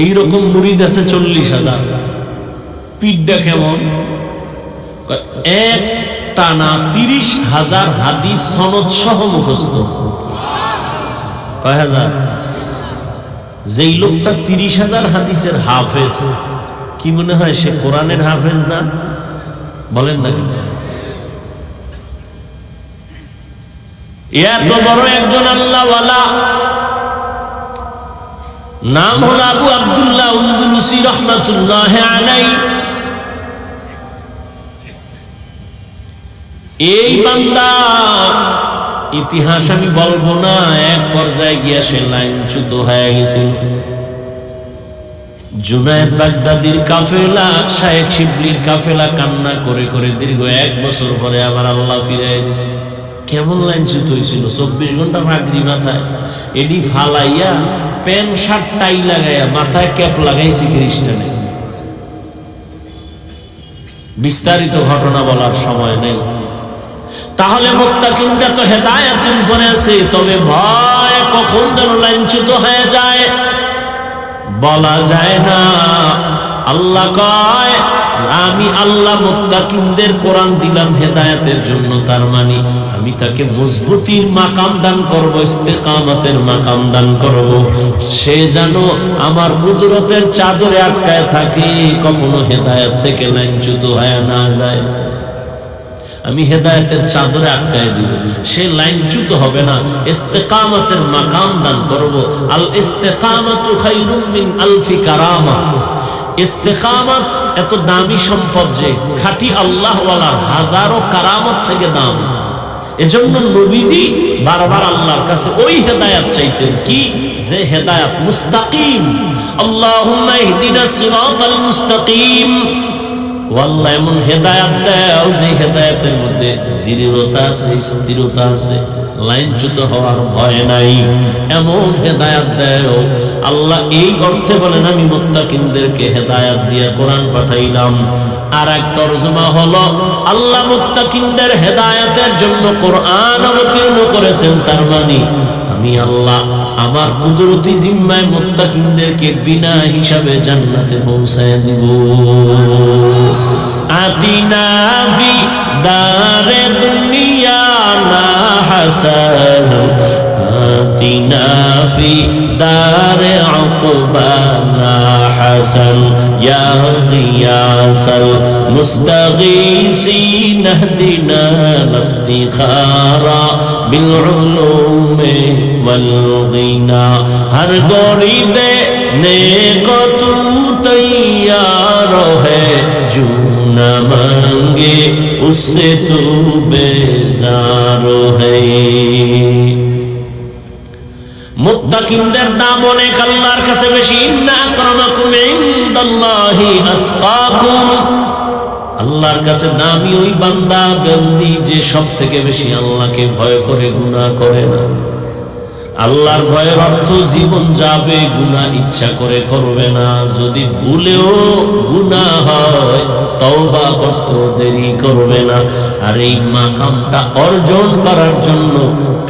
এইরকম মুরিদ আছে 40,000। পীরটা কেমন? এক টানা 30,000 হাদিস সনদ সহ মুখস্থ। কয় হাজার? যেই লোকটা 30,000 হাদিসের হাফেজ, কি মনে হয় সে কোরআনের হাফেজ না? বলেন না কেন? এত বড় একজন আল্লাহওয়ালা, নাম হলো আবু আব্দুল্লাহ উনদুলুসি রহমাতুল্লাহ আলাইহি। এই বান্দা ইতিহাস আমি বলবো না, এক পর্যায়ে গিয়ে সে লাইনচ্যুত হয়ে গেছিল। জুনায়েদ বাগদাদির কাফেলা, শায়েখ শিবলির কাফেলা কান্না করে করে দীর্ঘ 1 বছর পরে আবার আল্লাহ ফিরাই দিয়েছে। কেমন লাইনচ্যুত হয়েছিল, 24 ঘন্টা পাগড়ি মাথায়, এডি ফালাইয়া প্যান্ট শার্ট টাই লাগাইয়া মাথায় ক্যাপ লাগাইছে খ্রিস্টানে। বিস্তারিত ঘটনা বলার সময় নেই। তাহলে মুত্তাকিনরা তো হেদায়েতের উপরে আছে, তবে ভয় কখন যেন লাইনচ্যুত হয়ে যায় বলা যায় না। আল্লাহ কয়, আমি আল্লাহ মুত্তাকিনদের কোরআন দিলাম হেদায়েতের জন্য, তার মানে আমি তাকে মজবুতির মাকাম দান করব, ইস্তেকামতের মাকাম দান করব। সে যেন আমার কুদরতের চাদরে আটকায় থাকে, কখনো হেদায়েত থেকে লাইনচ্যুত হয়ে না যায়। আমি হেদায়েতের চাদরে আটকায় দিব, সে লাইনচ্যুত হবে না, ইস্তেকামতের মাকাম দান করব। আল ইস্তেকামাতু খায়রুম মিন আলফি কারামা। ইস্তেকামত এত দামি সম্পদ যে খাঁটি আল্লাহ ওয়ালার হাজারো কারামত থেকে দাম। এজন্য নবীজি বারবার আল্লাহর কাছে ওই হেদায়েত চাইতেন, কি যে হেদায়েত মুস্তাকিম। আল্লাহুম্মা ইহদিনাস সিরাতাল মুস্তাকিম। আল্লাহ এমন হেদায়েত দাও যে হেদায়েতের মধ্যে দৃঢ়তা আছে, স্থিরতা আছে, লাইনচ্যুত হওয়ার ভয় নাই, এমন হেদায়েত দাও আল্লাহ। এই অর্থে বলেন, আমি মুত্তাকিনদেরকে হেদায়েত দিয়ে কোরআন পাঠাইলাম। আর এক তরজমা হলো, আল্লাহ মুত্তাকিনদের হেদায়েতের জন্য কোরআন অবতীর্ণ করেছেন, তার মানে আমি আল্লাহ আমার কুদরতি জিম্মায় মুত্তাকিনদেরকে বিনা হিসাবে জান্নাতে পৌঁছায় দিব। আতিনা ফি দারে দুনিয়া না হাসান, আতিনা ফি দারে উকবা না হাসান, ইয়া গিয়াসাল মুস্তাগীসিন ইহদিনা ইফতিখারা বিল উলুমি ওয়াল গিনা। হর গরিবে नेक तू तैयार है, जो न मांगे उससे तू बेजार है। মুত্তাকিনদের দাম অনেক আল্লাহর কাছে বেশি। ইন্না আকরামাকুম ইনদাল্লাহি আতকাকুম। আল্লাহর কাছে দামি ওই বান্দা বন্দি যে সব থেকে বেশি আল্লাহকে ভয় করে, গুনাহ করে না। আল্লাহর ভয়ের অর্থ জীবন যাবে, গুনাহ ইচ্ছা করে করবে না। যদি ভুলেও গুনাহ হয় তওবা করতে দেরি করবে না। আর এই মাকামটা অর্জন করার জন্য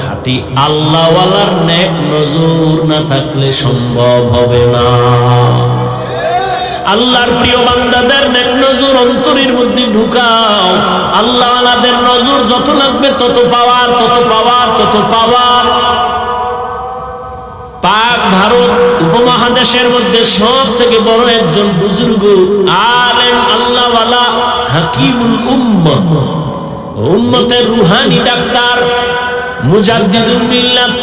খাঁটি আল্লাহওয়ালার নেক নজর না থাকলে সম্ভব হবে না। আল্লাহর প্রিয় বান্দাদের নেক নজর অন্তরের মধ্যে ঢুকাও। আল্লাহওয়ালাদের নজর যত লাগবে তত পাওয়ার, তত পাওয়ার, তত পাওয়ার। পাক ভারত উপমহাদেশের মধ্যে সব থেকে বড় একজন বুজুর্গ আলেম, আল্লাহওয়ালা, হাকিমুল উম্মত, উম্মতের রুহানি ডাক্তার, মুজাদ্দিদুল মিল্লাত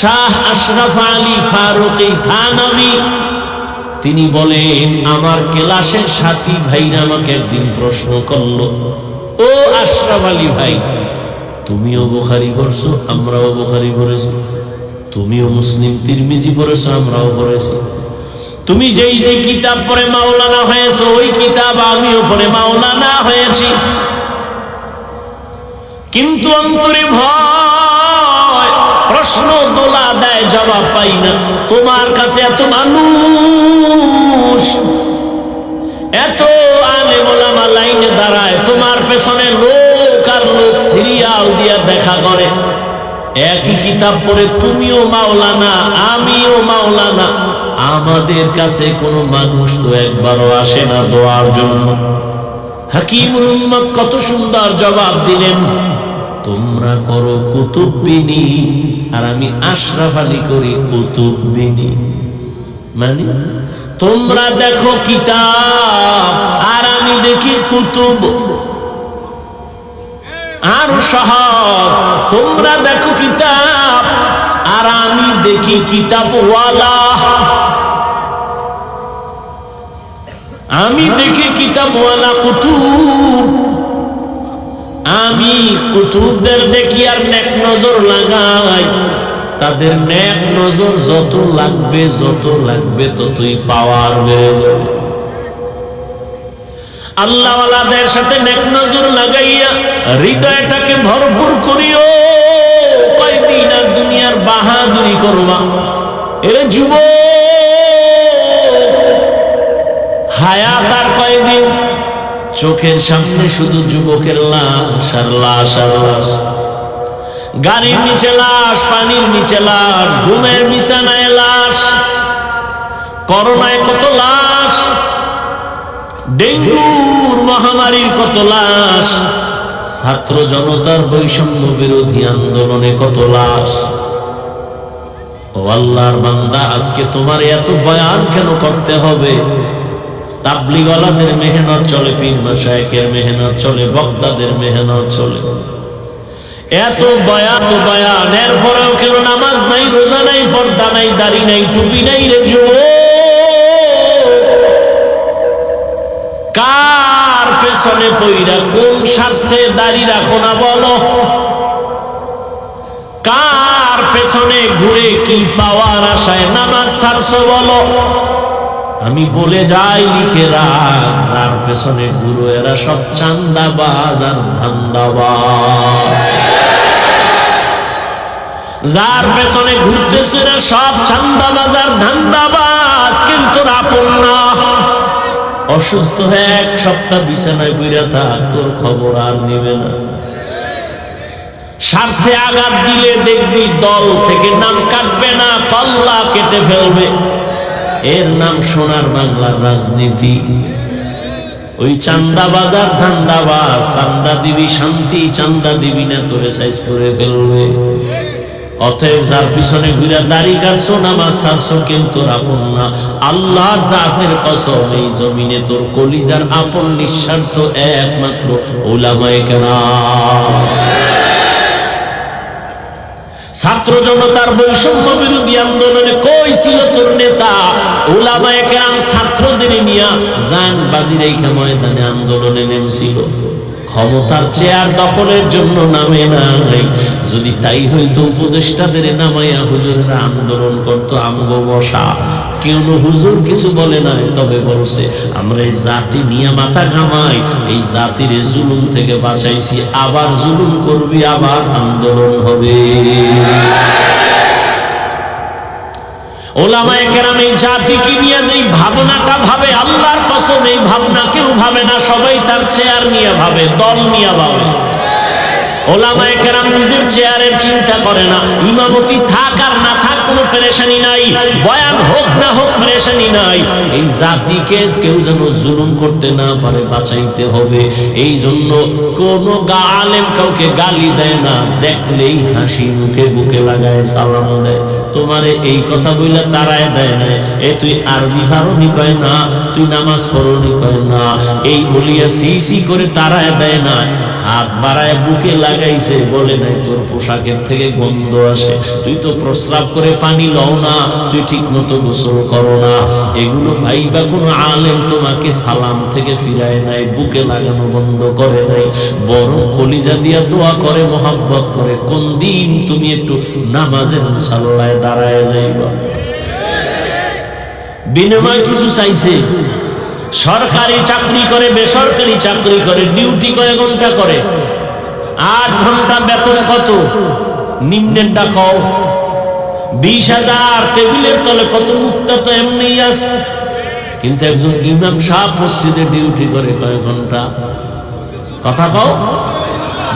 শাহ আশরাফ আলী ফারুকী থানভী, তিনি বলেন, আমার ক্লাসের সাথী ভাইরা আমাকে একদিন প্রশ্ন করলো, ও আশরাফ আলী ভাই, তুমিও বুখারী পড়ছো, আমরাও বুখারী পড়েছি, তুমিও মুসলিম তিরমিজি পড়েছো, আমরাও পড়েছি, তুমি যেই যে কিতাব পড়ে মাওলানা হয়েছো ওই কিতাব আমিও পড়ে মাওলানা হয়েছি, কিন্তু অন্তরে ভয়, প্রশ্ন দোলা দেয়, জবাব পাই না। তোমার কাছে এত মানুষ, এত আলেম ওলামা লাইনে দাঁড়ায়, তোমার পেছনে লোক আর লোক সিরিয়াল দিয়া দেখা করে, একই কিতাব পড়ে তুমিও মাওলানা আমিও মাওলানা, আমাদের কাছে কোনো মানুষ তো একবারও আসে না দোয়ার জন্য। হাকিমুল উম্মত কত সুন্দর জবাব দিলেন, তোমরা করো কুতুববিনী আর আমি আশরাফ আলী করি কুতুববিনী। মানে তোমরা দেখো কিতাব আর আমি দেখি কুতুব। আরো সহজ, তোমরা দেখো কিতাব আর আমি দেখি কিতাবওয়ালা। আমি দেখি কিতাবওয়ালা কুতুব, আমি কুতুবদের দেখি আর নেক নজর লাগাই। তাদের নেক নজর যত লাগবে ততই পাওয়ার বেড়ে যাবে। আল্লাহওয়ালাদের সাথে নেক নজর লাগাইয়া হৃদয়টাকে ভরপুর করিও। কয়দিন আর দুনিয়ার বাহাদুরি করবা? এরে যুবক, হায়াত আর কয়দিন? চোখের সামনে শুধু যুবকের লাশ আর লাশ আর লাশ। গাড়ির নিচে লাশ, পানির নিচে লাশ, ঘুমের বিছানায় লাশ, করোনায় কত লাশ, ডেঙ্গুর মহামারীর কত লাশ, ছাত্র জনতার বৈষম্য বিরোধী আন্দোলনে কত লাশ। ও আল্লাহর বান্দা, আজকে তোমার এত বয়ান কেন করতে হবে? তাবলীগওয়ালাদের মেহনত চলে, পীর মাশায়েখের মেহনত চলে, বক্তাদের মেহনত চলে, এত বয়ান, এরপরেও কেন নামাজ নাই, রোজা নাই, পর্দা নাই, দাড়ি নাই, টুপি নাই? রে যুবক, কার পেছনে পইরা কোন স্বার্থে দাড়ি রাখো না বলো? কার পেছনে ঘুরে কি পাওয়ার আশায় নামাজ ছাড়ছো বলো? আমি বলে যাই, লিখে রাখ, যার পেছনে ঘুরো এরা সব চান্দাবাজ আর ধান্দাবাজ। যার পেছনে ঘুরতেছে এরা সব চান্দাবাজ আর ধান্দাবাজ, কেউ তোর আপন না। অসুস্থ হয়ে 1 সপ্তাহ বিছানায় পড়ে থাক, তোর খবর আর নেবে না। স্বার্থে আঘাত দিলে দেখবি দল থেকে নাম কাটবে না, কল্লা কেটে ফেলবে। এর নাম সোনার বাংলার রাজনীতি। ওই চান্দা বাজার ধান্দাবাজ, চান্দা দিবি শান্তি, চান্দা দিবি না তোরে সাইজ করে ফেলবে। অতএব যার পিছনে ঘুরে দাড়ি কাটছো, নামাজ ছাড়ছো, কেউ তোর আপন না। আল্লাহর জাতের কসম, এই জমিনে তোর কলিজার আপন নিঃস্বার্থ একমাত্র উলামায়ে কেরাম। ছাত্র জনতার বৈষম্য বিরোধী আন্দোলনে কই ছিল তোর নেতা? উলামায়ে কেরাম ছাত্রদের নিয়ে জান বাজি রেখে ময়দানে আন্দোলনে নেমেছিল। ক্ষমতার চেয়ার দখলের জন্য নামে নাই। যদি তাই হইতো উপদেষ্টাদের নামাইয়া হুজুরেরা আন্দোলন করতো, আমগো বসা। কেউ হুজুর কিছু বলে নাই, তবে বলছে আমরা এই জাতি নিয়ে মাথা ঘামাই, এই জাতির জুলুম থেকে বাঁচাইছি, আবার জুলুম করবি, আবার আন্দোলন হবে। ওলামায়ে কেরাম এই জাতিকে নিয়ে যেই ভাবনাটা ভাবে, আল্লাহর কসম এই ভাবনা কেউ ভাবে না। সবাই তার চেয়ার নিয়ে ভাবে, দল নিয়ে ভাবে। ওলামায়ে কেরাম নিজের চেয়ারের চিন্তা করে না। ইমামতি থাক আর না থাক কোনো পেরেশানি নাই, বয়ান হোক না হোক পেরেশানি নাই। এই জাতিকে কেউ যেন জুলুম করতে না পারে, বাঁচাইতে হবে। এই জন্য কোন আলেম কাউকে গালি দেয় না, দেখলেই হাসি মুখে বুকে লাগায় সালাম দেয়। তোমারে এই কথা বইলা তারায় দেয় না, এ তুই আরবি ফারবি কয় না, তুই নামাজ পড়নি কয় না, এই বলিয়া সি করে তারায় দেয় না। হাত বাড়ায় বুকে লাগাইছে, বলে নাই তোর পোশাকের থেকে গন্ধ আসে, তুই তো প্রস্রাব করে পানি লও না, তুই ঠিক মতো গোসল করো না। এগুলো ভাইবা কোন আলেম তোমাকে সালাম থেকে ফিরায় নাই, বুকে লাগানো বন্ধ করে নাই, বরং কলিজা দিয়া দোয়া করে, মহব্বত করে। কোন দিন তুমি একটু নামাজের মুসাল্লায় দাঁড়ায় যাইবা? বিনিময় কিছু চাইছে? সরকারি চাকরি করে, বেসরকারি চাকরি করে, ডিউটি কয় ঘন্টা করে? 8 ঘন্টা, বেতন কত? নিম্নেরটা কও। 20,000 টেবিলের তলে কত মুক্তা তো এমনি আছে। কিন্তু একজন ইমাম সাহেব মসজিদে ডিউটি করে কয় ঘন্টা? কথা কও।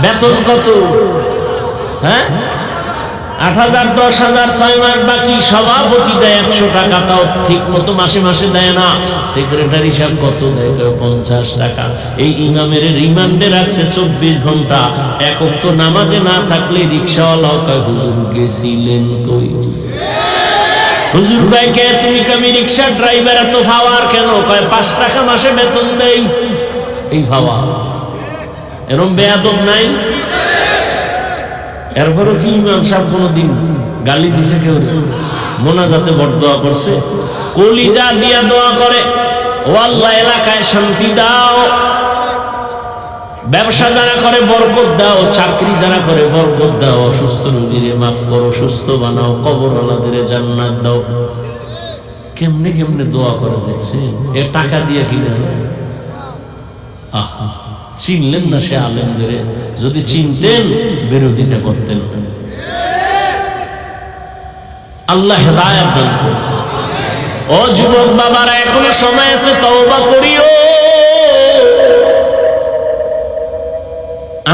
বেতন কত? হ্যাঁ, 8,000, 10,000, 6 মাস বাকি। সভাপতি দেয় 100 টাকা, তাও ঠিক মতো মাসে মাসে দেয় না। সেক্রেটারি সাহেব কত দেয়? 50 টাকা। এই ইমামের রিমান্ডে রাখছে 24 ঘন্টা। এক ওয়াক্ত নামাজে না থাকলে রিক্সাওয়ালা কয় হুজুর গেছিলেন কই? হুজুর কয় কে তুমি? আমি রিক্সা ড্রাইভার, এত ফাওয়ার কেন? কয় 5 টাকা মাসে বেতন দেই। এই ফাওয়া এরকম বেয়াদব নাই? এরপরও কি ইমাম সাহেব কোনদিন গালি দিছে? কেউ মোনাজাতে বরদোয়া করছে? কলিজা দিয়া দোয়া করে, ও আল্লাহ এলাকায় শান্তি দাও, ব্যবসা যারা করে বরকত দাও, চাকরি যারা করে বরকত দাও, অসুস্থ রোগীরে মাফ করো, সুস্থ বানাও, কবরওয়ালাদের জান্নাত দাও। কেমনে কেমনে দোয়া করে দেখছেন, এ টাকা দিয়ে কিনে। আহা, চিনলেন না সে আলেমদের, যদি চিনতেন বিরোধিতা করতেন। আল্লাহ হেদায়েত দান করুন। ও যুবক বাবারা, এখনো সময় আছে, তওবা করিও।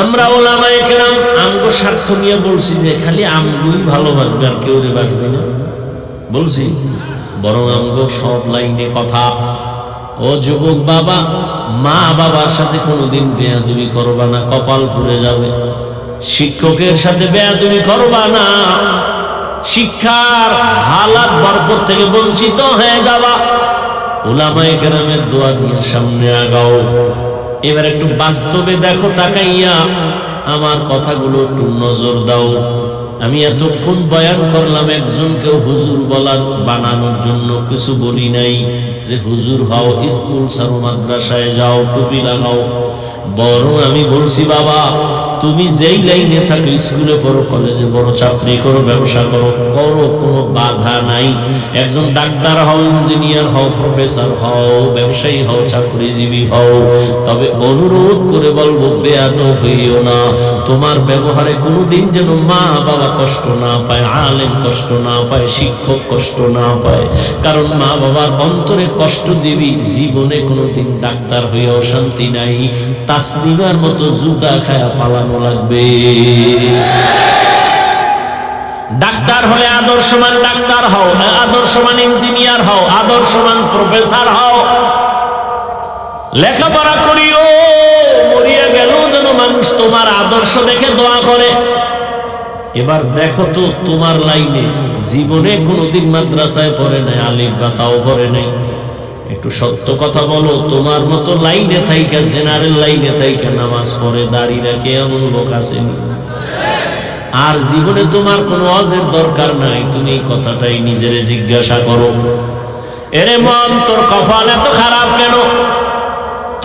আমরা ওলামায়ে কেরাম আমগো স্বার্থ নিয়ে বলছি যে খালি আমগুই ভালোবাসবে আর কেউ রে বাসবে না বলছি, বরং আমগো সব লাইনে কথা। ও যুবক বাবা, মা বাবার সাথে কোনোদিন বেয়াদবি করবা না, কপাল পুড়ে যাবে। শিক্ষকের সাথে বেয়াদবি করবা না, শিক্ষার হালাত বরকত থেকে বঞ্চিত হয়ে যাবা। উলামায়ে কেরামের দোয়া দিয়ে সামনে আগাও। এবার একটু বাস্তবে দেখো তাকাইয়া, আমার কথাগুলো একটু নজর দাও। আমি এতক্ষণ বয়ান করলাম একজনকে হুজুর বলার বানানোর জন্য, কিছু বলি নাই যে হুজুর হও, স্কুল ছাড়ো, মাদ্রাসায় যাও, টুপি লাগাও। বরং আমি বলছি বাবা, তুমি যেই লাইনে থাকো, স্কুলে পড়ো, কলেজে পড়ো, চাকরি করো, ব্যবসা করো, করো, কোনো বাধা নাই। একজন ডাক্তার হও, ইঞ্জিনিয়ার হও, প্রফেসর হও, ব্যবসায়ী হও, চাকরিজীবী হও, তবে অনুরোধ করে বলবো বেয়াদব হইও না। তোমার ব্যবহারে কোনোদিন যেন মা বাবা কষ্ট না পায়, আলেম কষ্ট না পায়, শিক্ষক কষ্ট না পায়। কারণ মা বাবার অন্তরে কষ্ট দিবি, জীবনে কোনোদিন ডাক্তার হইয়াও শান্তি নাই। তাসলিমার মতো জুতা খায়া পালানো লাগবে। ডাক্তার হলে আদর্শমান ডাক্তার হও, আদর্শমান ইঞ্জিনিয়ার হও, আদর্শমান প্রফেসর হও। লেখাপড়া করিও, মরিয়া গেলেও যেন মানুষ তোমার আদর্শ দেখে দোয়া করে। এবার দেখো তো, তোমার লাইনে জীবনে কোনোদিন মাদ্রাসায় পড়ে নাই, আলিফ বা তাও পড়ে নাই। একটু সত্য কথা বলো, তোমার মতো লাইনে থাইকা, জেনারেল লাইনে থাইকা নামাজ পড়ে, দাড়ি রাখে এমন লোক আসেনি। আর জীবনে তোমার কোনো ওয়াজের দরকার নাই। তুমি এই কথাটাই নিজেরে জিজ্ঞাসা করো, এরে মন, তোর কপাল এত খারাপ কেন?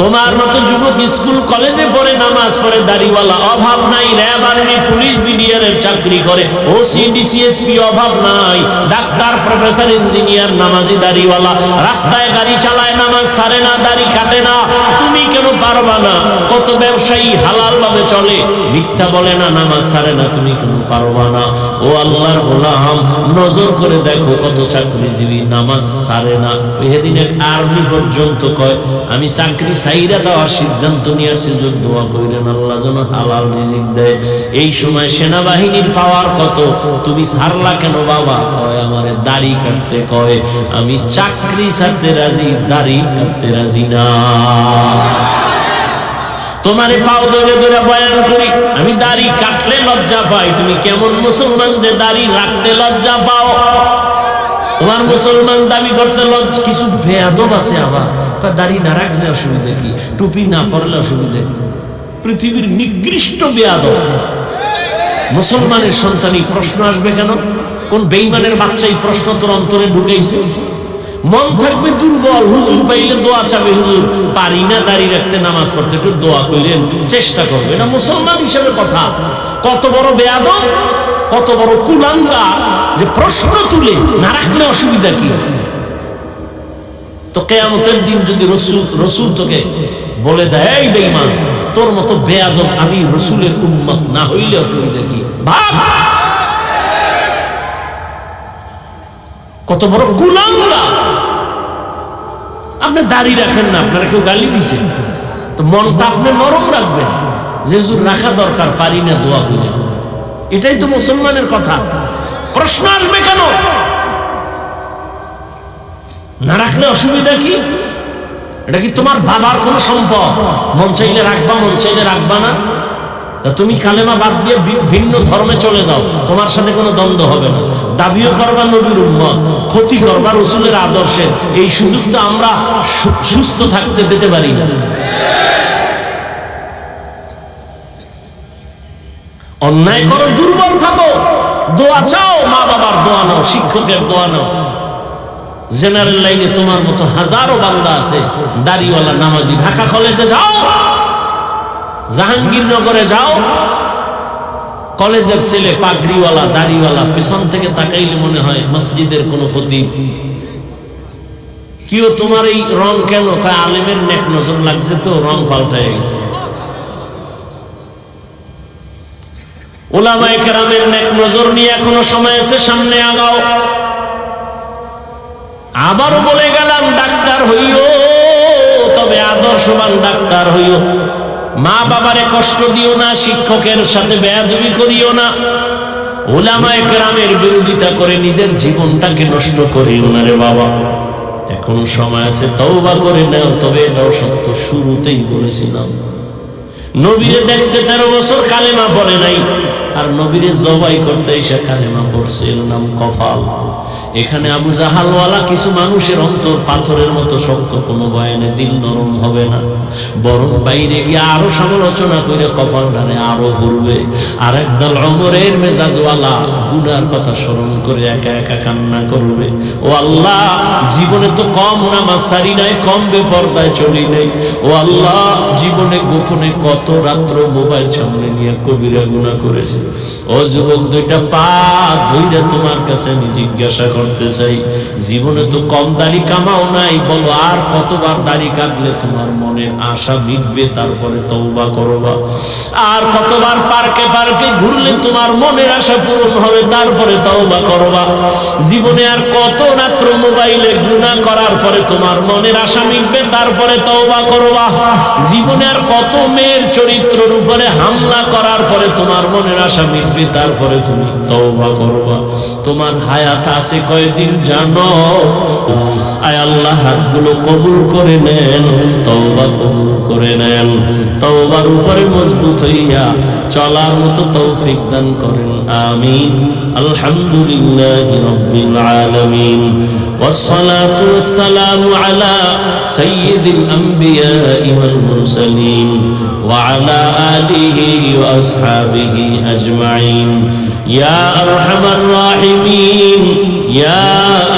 তোমার মতো যুবক স্কুল কলেজে পড়ে, নামাজ পড়ে, দাড়িওয়ালা অভাব নাই। র্যাব, আর্মি, পুলিশ, বিডিআরের চাকরি করে, ওসি, ডিসিএসপি অভাব নাই। ডাক্তার, প্রফেসর, ইঞ্জিনিয়ার, নামাজি, দাড়িওয়ালা, রাস্তায় গাড়ি চালায়, নামাজ ছাড়ে না, দাড়ি কাটে না। তুমি কেন পারবা না? কত ব্যবসায়ী হালাল ভাবে চলে, মিথ্যা বলে না, নামাজ ছাড়ে না, তুমি কেন পারবা না? ও আল্লাহর গোলাম, নজর করে দেখো কত চাকরিজীবী নামাজ ছাড়ে না। এদিন এক আর্মি পর্যন্ত কয়, আমি চাকরি সাইরা দেওয়ার সিদ্ধান্ত নিয়ে সুযোগ দোয়া কইরেন, আল্লাহ যেন হালাল রিজিক দেয়। এই সময় সেনাবাহিনীর পাওয়ার কত, তুমি ছাড়লা কেন বাবা? কয় আমারে দাড়ি কাটতে কয়, আমি চাকরি ছাড়তে রাজি, দাড়ি কাটতে রাজি না। তোমারে পাও ধরে ধরে বয়ান করি, আমি দাড়ি কাটলে লজ্জা পাই। তুমি কেমন মুসলমান যে দাড়ি রাখতে লজ্জা পাও? তোমার মুসলমান দাবি করতে লজ্জা? কিছু বেয়াদব আছে আবার, দাড়ি না রাখলে অসুবিধা কি, টুপি না পরলে অসুবিধা কি? পৃথিবীর নিকৃষ্ট বেয়াদব মুসলমানের সন্তানই প্রশ্ন আসবে কেন? কোন বেঈমানের বাচ্চা এই প্রশ্ন তোর অন্তরে ঢুকেছে? মন থাকবে দুর্বল, হুজুর পাইলে দোয়া চাবে, হুজুর পারি না দাড়ি রাখতে, নামাজ পড়তে, একটু দোয়া কইলেন, চেষ্টা করবে। না মুসলমান হিসেবে কথা। কত বড় বেয়াদব, কত বড় কুলাঙ্গার যে প্রশ্ন তুলে না রাখলে অসুবিধা কি? তো কিয়ামতের দিন যদি রসুল তোকে বলে দেয়, এই বেঈমান, তোর মতো বেয়াদব আমি রসুলের উম্মত না হইলে অসুবিধা কি? ভাব কত বড় কুলাঙ্গার। আপনি দাড়ি রাখেন না, আপনারা কেউ গালি দিছেন, তো মনটা আপনি নরম রাখবেন, যে হুজুর রাখা দরকার, পারি না, দোয়া করেন। এটাই তো মুসলমানের কথা। প্রশ্ন আসবে কেন? না রাখলে অসুবিধা কি? এটা কি তোমার বাবার কোন সম্পদ? মন চাইলে রাখবা, মন চাইলে রাখবা না। তা তুমি কালেমা বাদ দিয়ে ভিন্ন ধর্মে চলে যাও, তোমার সাথে কোনো দ্বন্দ্ব হবে না। দাবিও করবা নবীর উম্মত, ক্ষতি করবা রসুলের আদর্শের, এই সুযোগ তো আমরা সুস্থ থাকতে দিতে পারি না। অন্যায় করো, দুর্বল থাকো, দোয়া চাও, মা বাবার দোয়া নাও, শিক্ষকের দোয়া নাও। জেনারেল লাইনে তোমার মতো হাজারো বান্দা আছে, দাড়িওয়ালা, নামাজি। ঢাকা কলেজে যাও, জাহাঙ্গীরনগরে যাও, কলেজের ছেলে পাগড়িওয়ালা দাড়িওয়ালা, পেছন থেকে তাকাইলে মনে হয় মসজিদের কোন খতিব। কিও তোমার এই রং কেন? কয় আলেমের নেক নজর লাগছে তো রং পাল্টায় গেছে। উলামায়ে কেরামের নেক নজর নিয়ে এখনো সময় আছে, সামনে আগাও। আবারও বলে গেলাম ডাক্তার হইও, তবে আদর্শবান ডাক্তার হইও। মা বাবারে কষ্ট দিও না, শিক্ষকের সাথে বেয়াদবি করিও না, উলামায়ে কেরামের বিরোধিতা করে নিজের জীবনটাকে নষ্ট করিও না রে বাবা। এখনো সময় আছে, তওবা করে নাও। তবে এটাও সত্য, শুরুতেই বলেছিলাম নবীরে দেখছে 13 বছর কালেমা পড়ে নাই, আর নবীরে জবাই করতে এসে কালেমা পড়ছে, এর নাম কফাল। এখানে আবু জাহালওয়ালা কিছু মানুষের অন্তর পাথরের মতো শক্ত, কোনো বয়ানে দিল নরম হবে না, বরং বাইরে গিয়ে আরো সমালোচনা করে কপালটারে আরো ঘুরবে। আর একদল ওমরের মেজাজওয়ালা গুনার কথা স্মরণ করে একা একা কান্না করবে, ও আল্লাহ জীবনে তো কম নামাজ সারি নাই, কম বেপরদায় চলি নাই, ও আল্লাহ জীবনে গোপনে কত রাত্র মোবাইল সামনে নিয়ে কবিরা গুনাহ করেছে। ও যুবক, দুইটা পা ধইরা তোমার কাছে আমি জিজ্ঞাসা করতে চাই, জীবনে তো কম দাড়ি কামাও নাই, বলো আর কতবার দাড়ি কাটলে তোমার মনের আশা মিটবে তারপরে তওবা করবা? আর কতবার পার্কে পার্কে ঘুরলে তোমার মনের আশা পূরণ হবে তারপরে তওবা করবা? জীবনে আর কত রাত্র মোবাইলে গুনাহ করার পরে তোমার মনের আশা মিটবে তারপরে তওবা করবা? জীবনে আর কত মেয়ের চরিত্রের উপরে হামলা করার পরে তোমার মনের আশা মিটবে তারপরে তুমি তওবা করবা? তোমার হায়াত আছে কয়দিন জানো? আয় আল্লাহ হাতগুলো কবুল করে নেন, তওবা কবুল করে নেন, তওবার উপরে মজবুত হইয়া চলার মতো তৌফিক দান করেন, আমিন। আলহামদুলিল্লাহি রাব্বিল আলামিন, والصلاة والسلام على سيد الأنبياء والمرسلين وعلى آله وأصحابه أجمعين يا أرحم الراحمين يا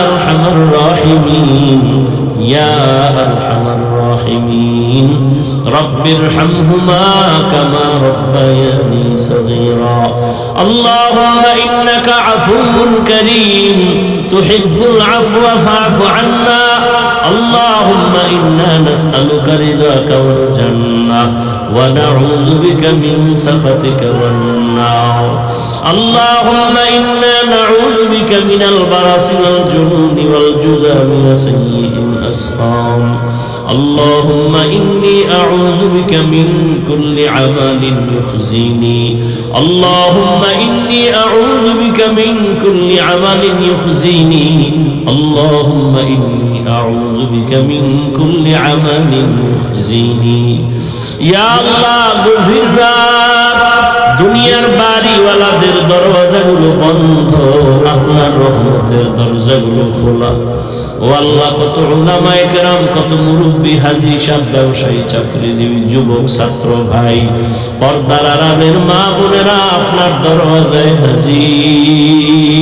أرحم الراحمين يا أرحم الراحمين رب ارحمهما كما ربياني صغيرا اللهم إنك عفو كريم تحب العفو فاعف عنا اللهم إنا نسألك رضاك والجنة ونعوذ بك من سخطك والنار اللهم إنا نعوذ بك من البرص والجنون والجذام وسيء الأسقام اللهم إني أعوذ بك من كل عمل يخزيني اللهم إني أعوذ بك من كل عمل يخزيني اللهم إني أعوذ بك من كل عمل يخزيني يا الله গভীর রাত দুনিয়ার বাড়িওয়ালাদের দরওয়াজাগুলো বন্ধ, আপনার রহমতের দরজাগুলো খোলা। ও আল্লাহ, কত উলামায়ে কেরাম, কত মুরব্বী, হাজী সাহেব, ব্যবসায়ী, চাকরিজীবী, যুবক, ছাত্র ভাই, পর্দার আড়ালের মা বোনেরা আপনার দরওয়াজায় হাজির।